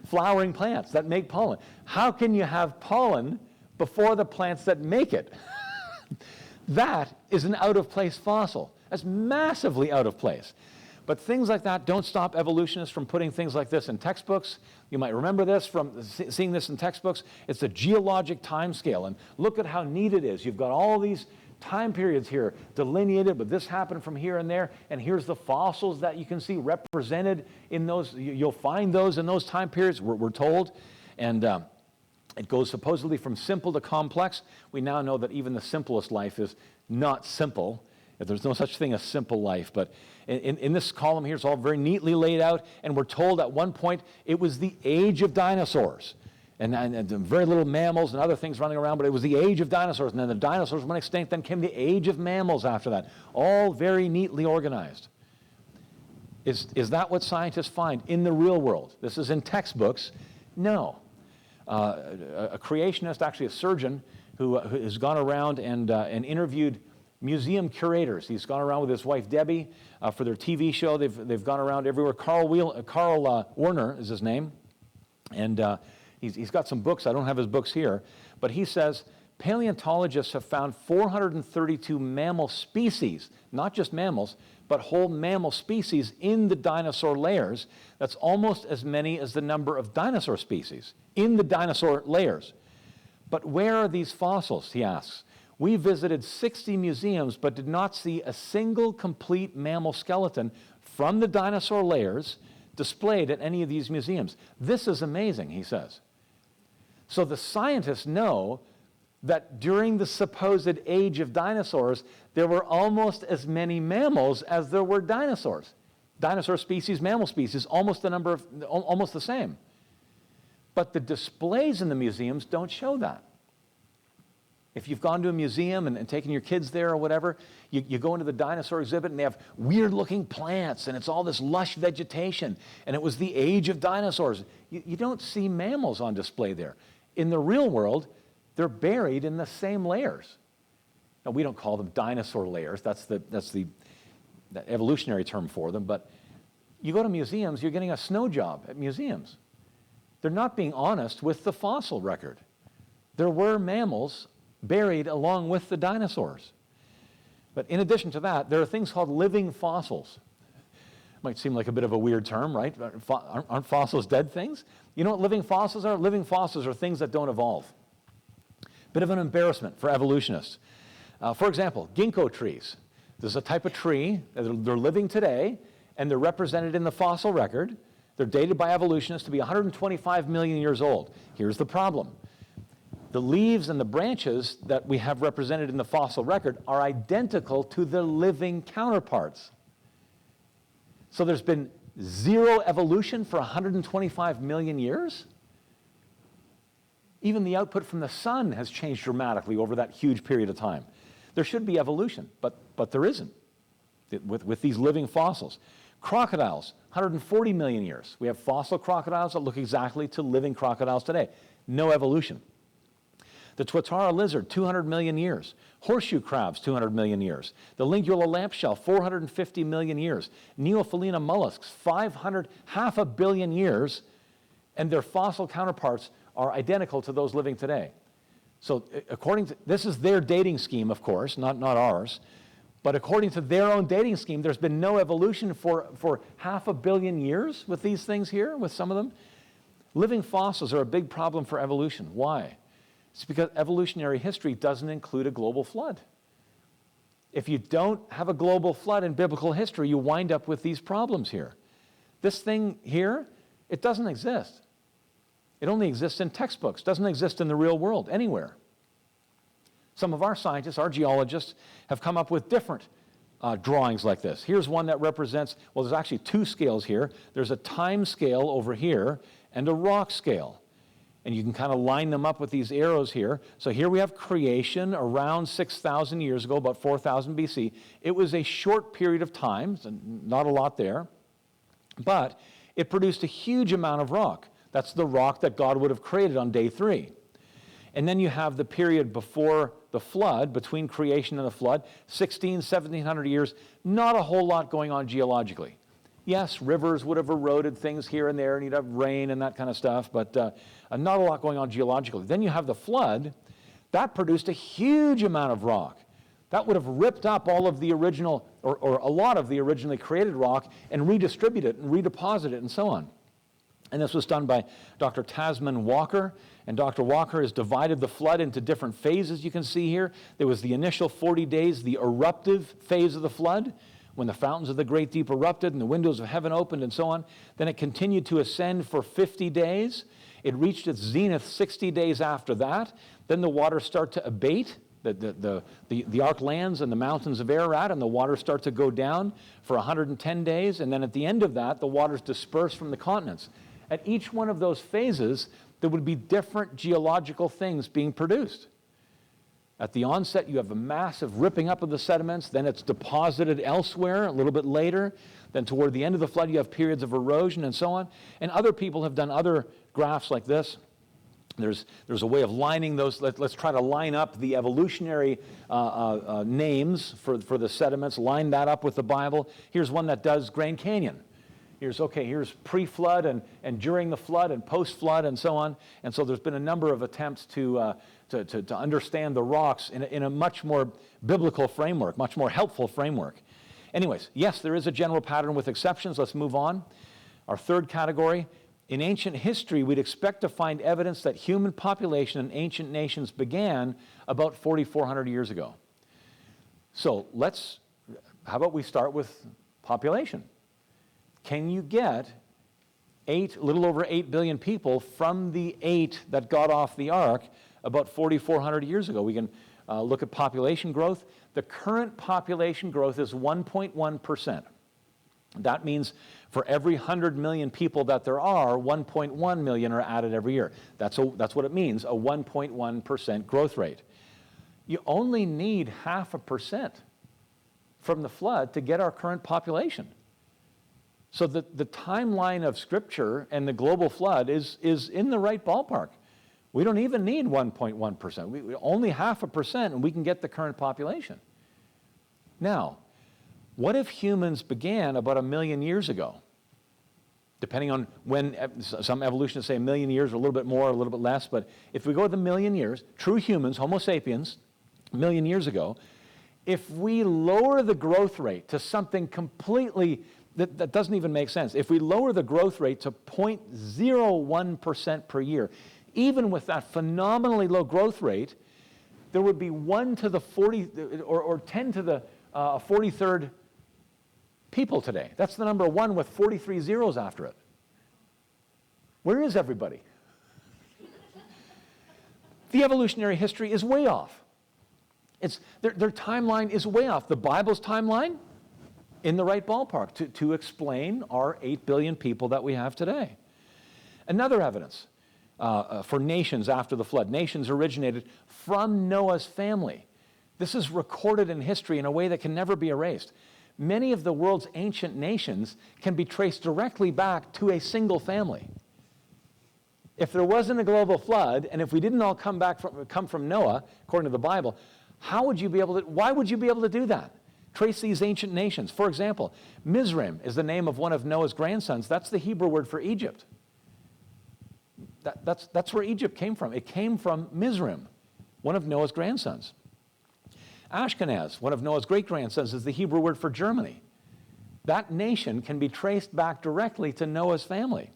Flowering plants that make pollen. How can you have pollen before the plants that make it? That is an out-of-place fossil. That's massively out of place. But things like that don't stop evolutionists from putting things like this in textbooks. You might remember this from seeing this in textbooks. It's the geologic time scale, and look at how neat it is. You've got all these time periods here delineated, but this happened from here and there, and here's the fossils that you can see represented in those. You'll find those in those time periods, we're told, and it goes supposedly from simple to complex. We now know that even the simplest life is not simple. There's no such thing as simple life, but in this column here, it's all very neatly laid out, and we're told at one point it was the age of dinosaurs. And very little mammals and other things running around, but it was the age of dinosaurs. And then the dinosaurs went extinct, then came the age of mammals after that. All very neatly organized. Is that what scientists find in the real world? This is in textbooks. No. A creationist, actually a surgeon, who has gone around and interviewed museum curators. He's gone around with his wife, Debbie, for their TV show. They've gone around everywhere. Carl Werner is his name. And he's got some books. I don't have his books here. But he says paleontologists have found 432 mammal species, not just mammals, but whole mammal species in the dinosaur layers. That's almost as many as the number of dinosaur species in the dinosaur layers. But where are these fossils, he asks. We visited 60 museums, but did not see a single complete mammal skeleton from the dinosaur layers displayed at any of these museums. This is amazing, he says. So the scientists know that during the supposed age of dinosaurs, there were almost as many mammals as there were dinosaurs. Dinosaur species, mammal species, almost the same. But the displays in the museums don't show that. If you've gone to a museum and taken your kids there or whatever, you go into the dinosaur exhibit and they have weird-looking plants and it's all this lush vegetation and it was the age of dinosaurs. You don't see mammals on display there. In the real world, they're buried in the same layers. Now, we don't call them dinosaur layers. That's the evolutionary term for them. But you go to museums, you're getting a snow job at museums. They're not being honest with the fossil record. There were mammals buried along with the dinosaurs. But in addition to that, there are things called living fossils. Might seem like a bit of a weird term, right? Aren't fossils dead things? You know what living fossils are? Living fossils are things that don't evolve. Bit of an embarrassment for evolutionists. For example, ginkgo trees. There's a type of tree, they're living today, and they're represented in the fossil record. They're dated by evolutionists to be 125 million years old. Here's the problem. The leaves and the branches that we have represented in the fossil record are identical to the living counterparts. So there's been zero evolution for 125 million years? Even the output from the sun has changed dramatically over that huge period of time. There should be evolution, but there isn't with these living fossils. Crocodiles, 140 million years. We have fossil crocodiles that look exactly to living crocodiles today. No evolution. The Tuatara lizard, 200 million years. Horseshoe crabs, 200 million years. The Lingula lampshell, 450 million years. Neophyllina mollusks, 500 billion years, and their fossil counterparts are identical to those living today. So according to, this is their dating scheme, of course, not ours. But according to their own dating scheme, there's been no evolution for 500 million years with these things here, with some of them. Living fossils are a big problem for evolution. Why? It's because evolutionary history doesn't include a global flood. If you don't have a global flood in biblical history, you wind up with these problems here. This thing here, it doesn't exist. It only exists in textbooks, doesn't exist in the real world, anywhere. Some of our scientists, our geologists, have come up with different drawings like this. Here's one that represents, well, there's actually two scales here. There's a time scale over here and a rock scale. And you can kind of line them up with these arrows here. So here we have creation around 6,000 years ago, about 4,000 BC. It was a short period of time, so not a lot there, but it produced a huge amount of rock. That's the rock that God would have created on day 3. And then you have the period before the flood, between creation and the flood, 1,700 years, not a whole lot going on geologically. Yes, rivers would have eroded things here and there, and you'd have rain and that kind of stuff, but not a lot going on geologically. Then you have the flood. That produced a huge amount of rock. That would have ripped up all of the original, or a lot of the originally created rock, and redistributed it and redeposited it and so on. And this was done by Dr. Tasman Walker. And Dr. Walker has divided the flood into different phases you can see here. There was the initial 40 days, the eruptive phase of the flood, when the fountains of the great deep erupted and the windows of heaven opened and so on. Then it continued to ascend for 50 days. It reached its zenith 60 days after that. Then the waters start to abate. The ark lands in the mountains of Ararat, and the waters start to go down for 110 days. And then at the end of that, the waters disperse from the continents. At each one of those phases, there would be different geological things being produced. At the onset, you have a massive ripping up of the sediments, then it's deposited elsewhere a little bit later. Then toward the end of the flood, you have periods of erosion and so on. And other people have done other graphs like this. There's a way of lining those. Let's try to line up the evolutionary names for the sediments, line that up with the Bible. Here's one that does Grand Canyon. Here's pre-flood and during the flood and post-flood and so on. And so there's been a number of attempts to understand the rocks in a much more biblical framework, much more helpful framework. Anyways, yes, there is a general pattern with exceptions. Let's move on. Our third category, in ancient history, we'd expect to find evidence that human population in ancient nations began about 4,400 years ago. So how about we start with population? Can you get a little over 8 billion people from the 8 that got off the ark about 4,400 years ago? We can look at population growth. The current population growth is 1.1%. That means for every 100 million people that there are, 1.1 million are added every year. That's what it means, a 1.1% growth rate. You only need 0.5% from the flood to get our current population. So the timeline of Scripture and the global flood is in the right ballpark. We don't even need 1.1%. We only 0.5%, and we can get the current population. Now, what if humans began about 1 million years ago? Depending on when, some evolutionists say 1 million years, or a little bit more, or a little bit less, but if we go with 1 million years, true humans, Homo sapiens, 1 million years ago, if we lower the growth rate to something completely that doesn't even make sense. If we lower the growth rate to 0.01% per year, even with that phenomenally low growth rate, there would be 1 to the 40 or 10 to the 43rd people today. That's the number 1 with 43 zeros after it. Where is everybody? The evolutionary history is way off. Their timeline is way off. The Bible's timeline, in the right ballpark to explain our 8 billion people that we have today. Another evidence for nations after the flood. Nations originated from Noah's family. This is recorded in history in a way that can never be erased. Many of the world's ancient nations can be traced directly back to a single family. If there wasn't a global flood, and if we didn't all come from Noah, according to the Bible, why would you be able to do that? Trace these ancient nations. For example, Mizraim is the name of one of Noah's grandsons. That's the Hebrew word for Egypt. That's where Egypt came from. It came from Mizraim, one of Noah's grandsons. Ashkenaz, one of Noah's great-grandsons, is the Hebrew word for Germany. That nation can be traced back directly to Noah's family.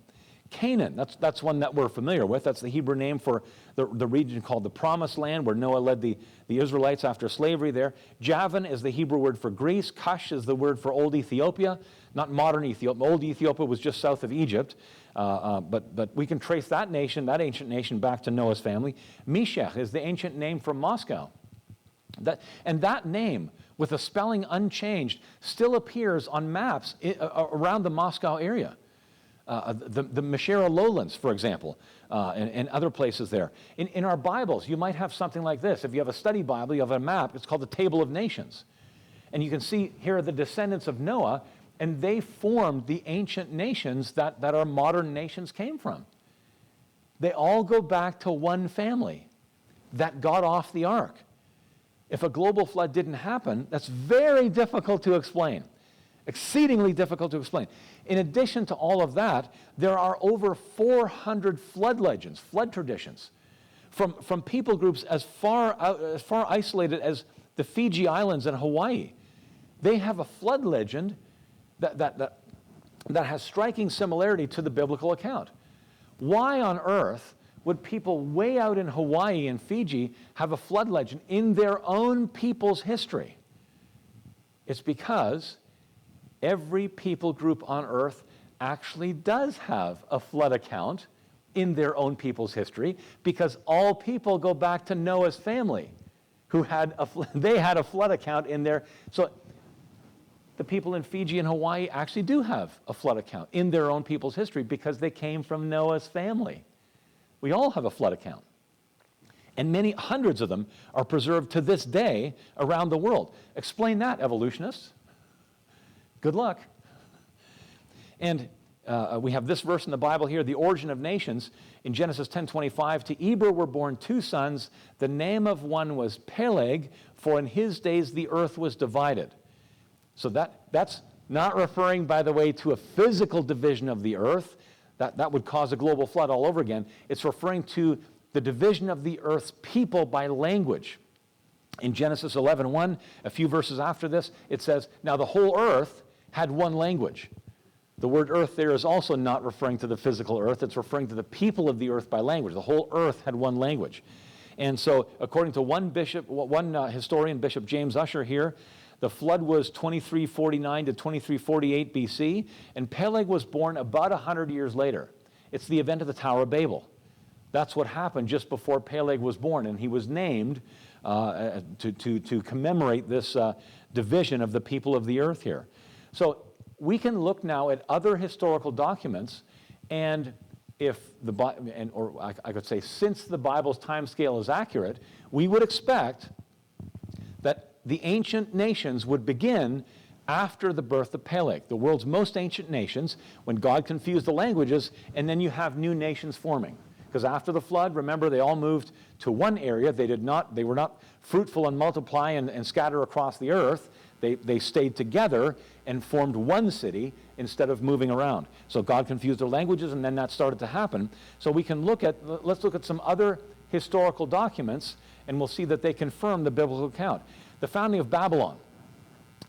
Canaan, that's one that we're familiar with. That's the Hebrew name for the region called the Promised Land, where Noah led the Israelites after slavery there. Javan is the Hebrew word for Greece. Cush is the word for Old Ethiopia, not modern Ethiopia. Old Ethiopia was just south of Egypt. But we can trace that nation, that ancient nation, back to Noah's family. Meshech is the ancient name for Moscow. And that name, with the spelling unchanged, still appears on maps around the Moscow area. The Meshera lowlands, for example, and other places there. In our Bibles, you might have something like this. If you have a study Bible, you have a map. It's called the Table of Nations. And you can see here are the descendants of Noah, and they formed the ancient nations that our modern nations came from. They all go back to one family that got off the ark. If a global flood didn't happen, that's very difficult to explain. Exceedingly difficult to explain. In addition to all of that, there are over 400 flood legends, flood traditions, from people groups as far isolated as the Fiji Islands and Hawaii. They have a flood legend that has striking similarity to the biblical account. Why on earth would people way out in Hawaii and Fiji have a flood legend in their own people's history? It's because every people group on earth actually does have a flood account in their own people's history, because all people go back to Noah's family, who had they had a flood account in there. So the people in Fiji and Hawaii actually do have a flood account in their own people's history because they came from Noah's family. We all have a flood account. And many hundreds of them are preserved to this day around the world. Explain that, evolutionists. Good luck. And we have this verse in the Bible here, the origin of nations. In Genesis 10:25, to Eber were born two sons. The name of one was Peleg, for in his days the earth was divided. So that's not referring, by the way, to a physical division of the earth. That would cause a global flood all over again. It's referring to the division of the earth's people by language. In Genesis 11:1, a few verses after this, it says, now the whole earth had one language. The word earth there is also not referring to the physical earth. It's referring to the people of the earth by language. The whole earth had one language. And so, according to one historian, Bishop James Usher here, the flood was 2349 to 2348 BC, and Peleg was born about 100 years later. It's the event of the Tower of Babel. That's what happened just before Peleg was born, and he was named to commemorate this division of the people of the earth here. So we can look now at other historical documents, and I could say, since the Bible's time scale is accurate, we would expect that the ancient nations would begin after the birth of Peleg, the world's most ancient nations, when God confused the languages, and then you have new nations forming. Because after the flood, remember, they all moved to one area. They were not fruitful and multiply and scatter across the earth. They stayed together and formed one city instead of moving around. So God confused their languages, and then that started to happen. So we can let's look at some other historical documents, and we'll see that they confirm the biblical account. The founding of Babylon,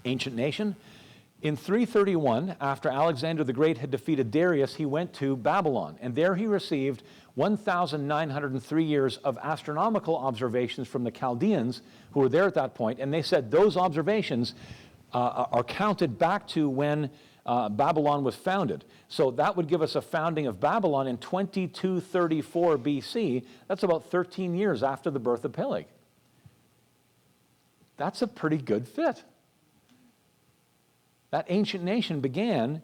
ancient nation. In 331, after Alexander the Great had defeated Darius, he went to Babylon, and there he received 1,903 years of astronomical observations from the Chaldeans who were there at that point, and they said those observations are counted back to when Babylon was founded. So that would give us a founding of Babylon in 2234 BC. That's about 13 years after the birth of Peleg. That's a pretty good fit. That ancient nation began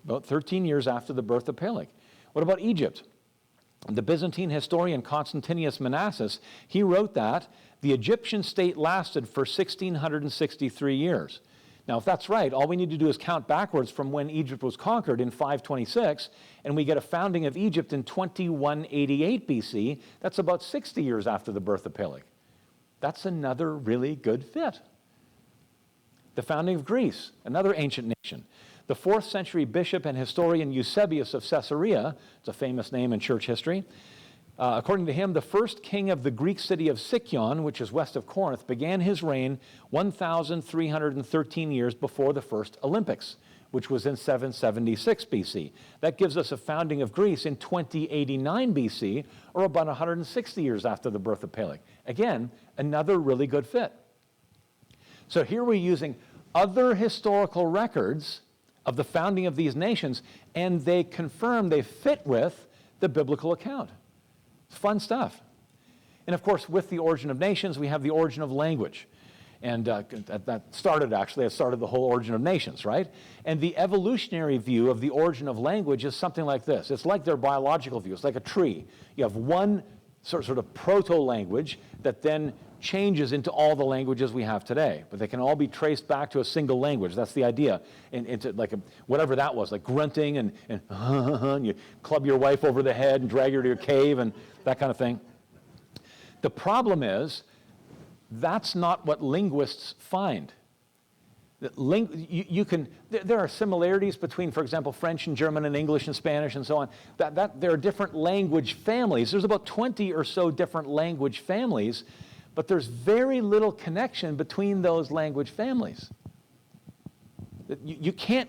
about 13 years after the birth of Peleg. What about Egypt? The Byzantine historian Constantinius Manasses, he wrote that the Egyptian state lasted for 1,663 years. Now, if that's right, all we need to do is count backwards from when Egypt was conquered in 526, and we get a founding of Egypt in 2188 BC. That's about 60 years after the birth of Peleg. That's another really good fit. The founding of Greece, another ancient nation. The 4th century bishop and historian Eusebius of Caesarea, it's a famous name in church history, According to him, the first king of the Greek city of Sicyon, which is west of Corinth, began his reign 1,313 years before the first Olympics, which was in 776 BC. That gives us a founding of Greece in 2089 BC, or about 160 years after the birth of Peleg. Again, another really good fit. So here we're using other historical records of the founding of these nations, and they confirm they fit with the biblical account. It's fun stuff. And of course, with the origin of nations, we have the origin of language. And that started the whole origin of nations, right? And the evolutionary view of the origin of language is something like this. It's like their biological view. It's like a tree. You have one sort of proto-language that then changes into all the languages we have today. But they can all be traced back to a single language. That's the idea. Into like whatever that was, like grunting and you club your wife over the head and drag her to your cave and that kind of thing. The problem is, that's not what linguists find. There are similarities between, for example, French and German and English and Spanish and so on. There are different language families. There's about 20 or so different language families, but there's very little connection between those language families. You can't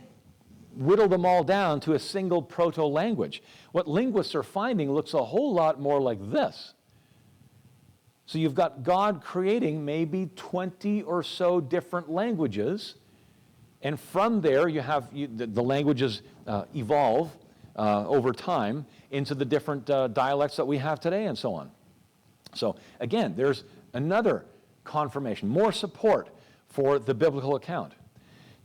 whittle them all down to a single proto-language. What linguists are finding looks a whole lot more like this. So you've got God creating maybe 20 or so different languages, and from there you have the languages evolve over time into the different dialects that we have today and so on. So again, there's another confirmation, more support for the biblical account.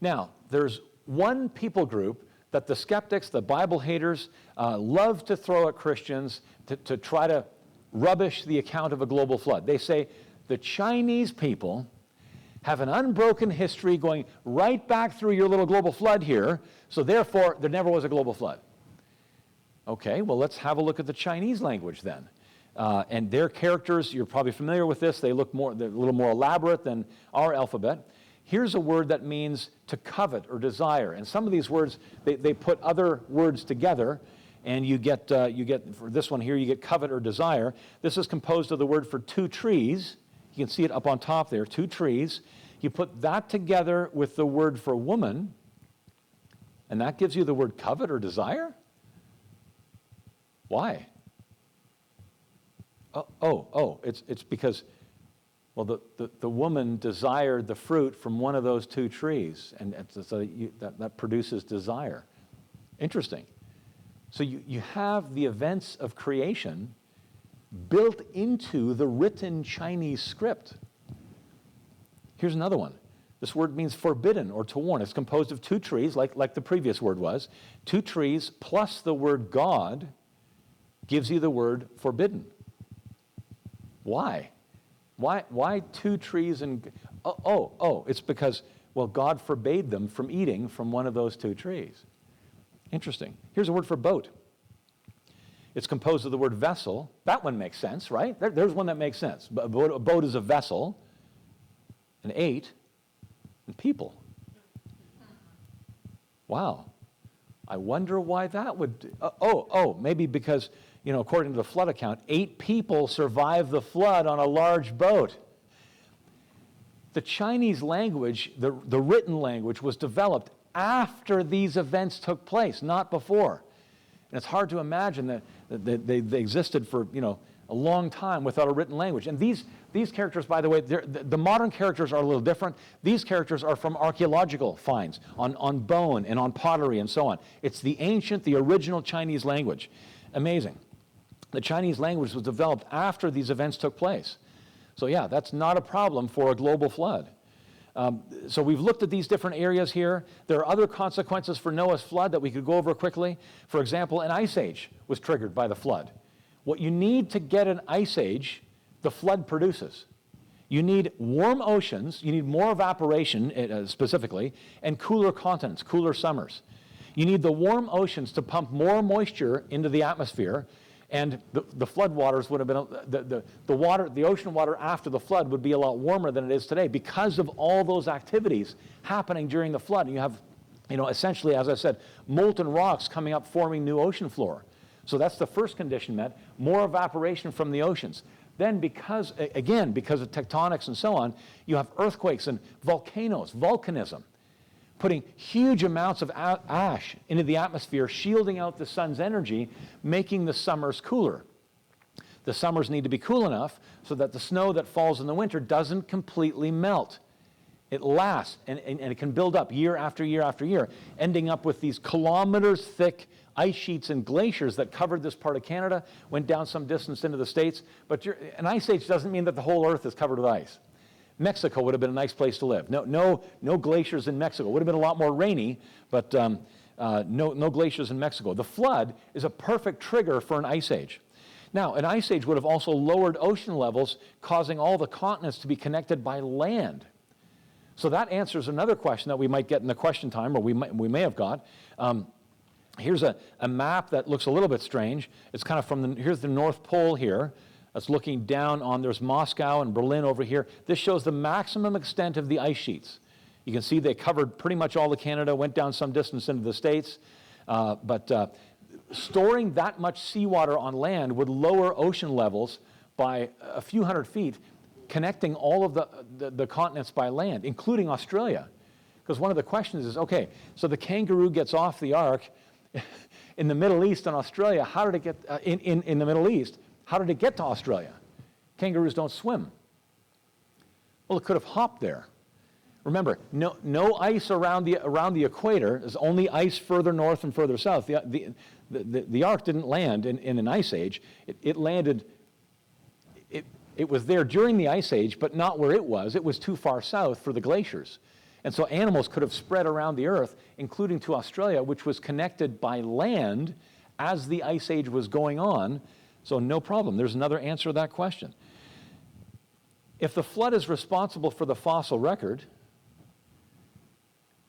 Now, there's one people group that the skeptics, the Bible haters, love to throw at Christians to try to rubbish the account of a global flood. They say the Chinese people have an unbroken history going right back through your little global flood here, so therefore there never was a global flood. Okay, well, let's have a look at the Chinese language then. And their characters, you're probably familiar with this, they're a little more elaborate than our alphabet. Here's a word that means to covet or desire. And some of these words, they put other words together, and you get, for this one here, you get covet or desire. This is composed of the word for two trees. You can see it up on top there, two trees. You put that together with the word for woman, and that gives you the word covet or desire? Why? It's because, well, the woman desired the fruit from one of those two trees, and so that produces desire. Interesting. So you have the events of creation built into the written Chinese script. Here's another one. This word means forbidden or to warn. It's composed of two trees, like the previous word was. Two trees plus the word God gives you the word forbidden. Why? Why two trees and... it's because, well, God forbade them from eating from one of those two trees. Interesting. Here's a word for boat. It's composed of the word vessel. That one makes sense, right? There's one that makes sense. A boat is a vessel, and eight, and people. Wow. I wonder why that would... maybe because, according to the flood account, 8 people survived the flood on a large boat. The Chinese language, the written language, was developed after these events took place, not before. And it's hard to imagine that they existed for, a long time without a written language. And these characters, by the way, the modern characters are a little different. These characters are from archaeological finds on bone and on pottery and so on. It's the original Chinese language. Amazing. The Chinese language was developed after these events took place. So yeah, that's not a problem for a global flood. So we've looked at these different areas here. There are other consequences for Noah's flood that we could go over quickly. For example, an ice age was triggered by the flood. What you need to get an ice age, the flood produces. You need warm oceans, you need more evaporation specifically, and cooler continents, cooler summers. You need the warm oceans to pump more moisture into the atmosphere, and the flood waters would have been, the ocean water after the flood would be a lot warmer than it is today because of all those activities happening during the flood. And you have, essentially, as I said, molten rocks coming up forming new ocean floor. So that's the first condition met, more evaporation from the oceans. Then because of tectonics and so on, you have earthquakes and volcanoes, volcanism, putting huge amounts of ash into the atmosphere, shielding out the sun's energy, making the summers cooler. The summers need to be cool enough so that the snow that falls in the winter doesn't completely melt. It lasts, and it can build up year after year after year, ending up with these kilometers thick ice sheets and glaciers that covered this part of Canada, went down some distance into the States. But an ice age doesn't mean that the whole earth is covered with ice. Mexico would have been a nice place to live. No glaciers in Mexico. It would have been a lot more rainy, but no glaciers in Mexico. The flood is a perfect trigger for an ice age. Now, an ice age would have also lowered ocean levels, causing all the continents to be connected by land. So that answers another question that we might get in the question time, or we may have got. Here's a map that looks a little bit strange. It's kind of here's the North Pole here. That's looking down on, there's Moscow and Berlin over here. This shows the maximum extent of the ice sheets. You can see they covered pretty much all of Canada, went down some distance into the States. But storing that much seawater on land would lower ocean levels by a few hundred feet, connecting all of the continents by land, including Australia. Because one of the questions is, okay, so the kangaroo gets off the ark in the Middle East and Australia. How did it get, in the Middle East, how did it get to Australia? Kangaroos don't swim. Well, it could have hopped there. Remember, no ice around the equator. There's only ice further north and further south. The ark didn't land in an ice age. It landed, it was there during the ice age, but not where it was. It was too far south for the glaciers. And so animals could have spread around the earth, including to Australia, which was connected by land as the ice age was going on. So no problem. There's another answer to that question. If the flood is responsible for the fossil record,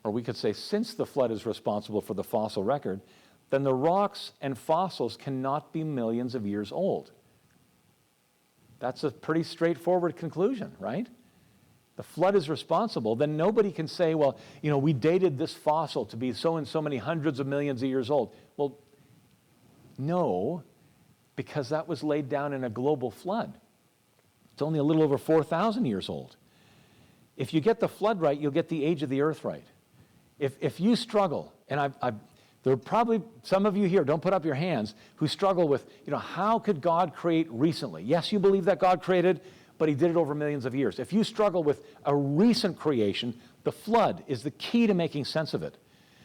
or we could say since the flood is responsible for the fossil record, then the rocks and fossils cannot be millions of years old. That's a pretty straightforward conclusion, right? The flood is responsible, then nobody can say, well, we dated this fossil to be so and so many hundreds of millions of years old. Well, no, because that was laid down in a global flood. It's only a little over 4,000 years old. If you get the flood right, you'll get the age of the earth right. If you struggle, and there are probably some of you here, don't put up your hands, who struggle with, how could God create recently? Yes, you believe that God created, but he did it over millions of years. If you struggle with a recent creation, the flood is the key to making sense of it.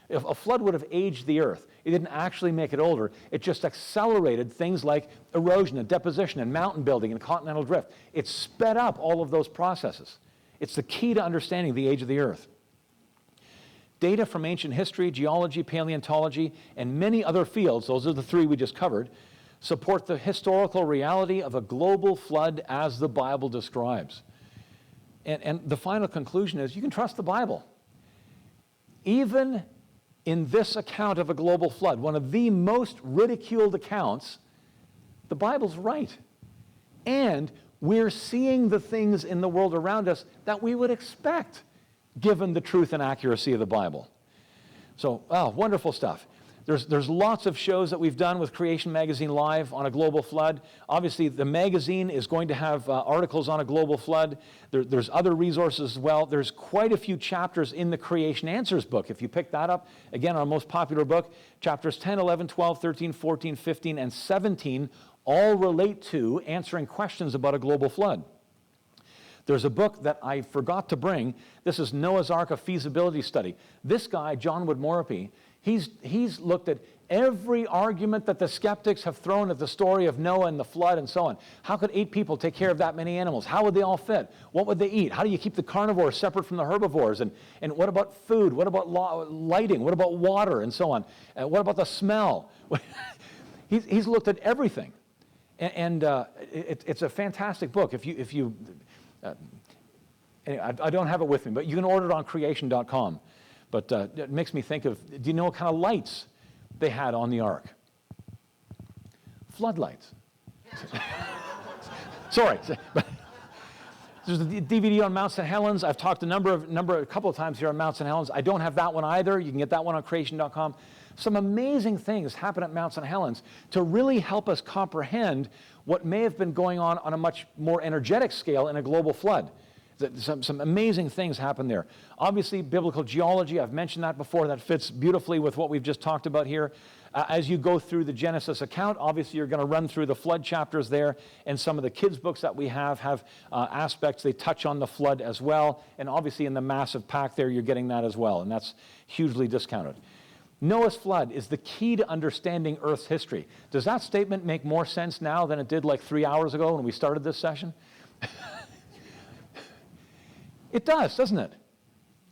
If a flood would have aged the earth, it didn't actually make it older, it just accelerated things like erosion and deposition and mountain building and continental drift. It sped up all of those processes. It's the key to understanding the age of the earth. Data from ancient history, geology, paleontology, and many other fields, those are the three we just covered, support the historical reality of a global flood as the Bible describes. And the final conclusion is you can trust the Bible. Even in this account of a global flood, one of the most ridiculed accounts, the Bible's right. And we're seeing the things in the world around us that we would expect, given the truth and accuracy of the Bible. So, wonderful stuff. There's lots of shows that we've done with Creation Magazine Live on a global flood. Obviously, the magazine is going to have articles on a global flood. There's other resources as well. There's quite a few chapters in the Creation Answers book. If you pick that up, again, our most popular book, chapters 10, 11, 12, 13, 14, 15, and 17 all relate to answering questions about a global flood. There's a book that I forgot to bring. This is Noah's Ark, a feasibility study. This guy, John Wood-Morripy, he's looked at every argument that the skeptics have thrown at the story of Noah and the flood and so on. How could 8 people take care of that many animals? How would they all fit? What would they eat? How do you keep the carnivores separate from the herbivores? And what about food? What about lighting? What about water and so on? What about the smell? He's looked at everything. And it's a fantastic book. Anyway, I don't have it with me, but you can order it on creation.com. But it makes me think of, do you know what kind of lights they had on the ark? Floodlights. Sorry. There's a DVD on Mount St. Helens. I've talked a couple of times here on Mount St. Helens. I don't have that one either. You can get that one on creation.com. Some amazing things happen at Mount St. Helens to really help us comprehend what may have been going on a much more energetic scale in a global flood. Some amazing things happen there. Obviously, biblical geology, I've mentioned that before, that fits beautifully with what we've just talked about here. As you go through the Genesis account, obviously you're going to run through the flood chapters there, and some of the kids' books that we have aspects, they touch on the flood as well, and obviously in the massive pack there, you're getting that as well, and that's hugely discounted. Noah's flood is the key to understanding Earth's history. Does that statement make more sense now than it did like 3 hours ago when we started this session? It does, doesn't it?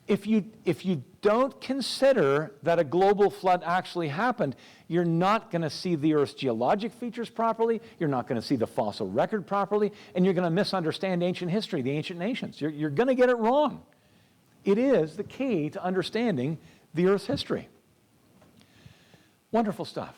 If you don't consider that a global flood actually happened, you're not going to see the Earth's geologic features properly, you're not going to see the fossil record properly, and you're going to misunderstand ancient history, the ancient nations. You're going to get it wrong. It is the key to understanding the Earth's history. Wonderful stuff.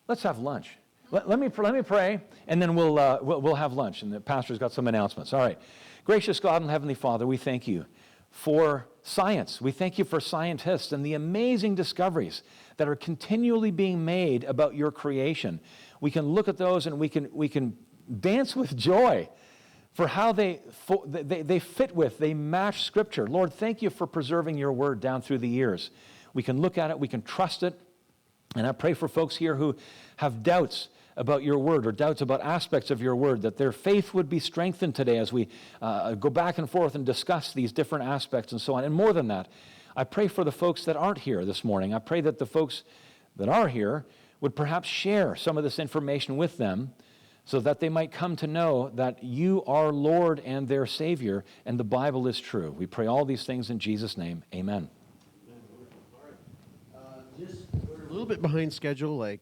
Let's have lunch. Let me pray, and then we'll have lunch, and the pastor's got some announcements. All right. Gracious God and Heavenly Father, we thank you for science. We thank you for scientists and the amazing discoveries that are continually being made about your creation. We can look at those and we can dance with joy for how they fit with, they match Scripture. Lord, thank you for preserving your word down through the years. We can look at it, we can trust it, and I pray for folks here who have doubts about your word or doubts about aspects of your word, that their faith would be strengthened today as we go back and forth and discuss these different aspects and so on. And more than that, I pray for the folks that aren't here this morning. I pray that the folks that are here would perhaps share some of this information with them so that they might come to know that you are Lord and their Savior, and the Bible is true. We pray all these things in Jesus' name. Amen. We're a little bit behind schedule, like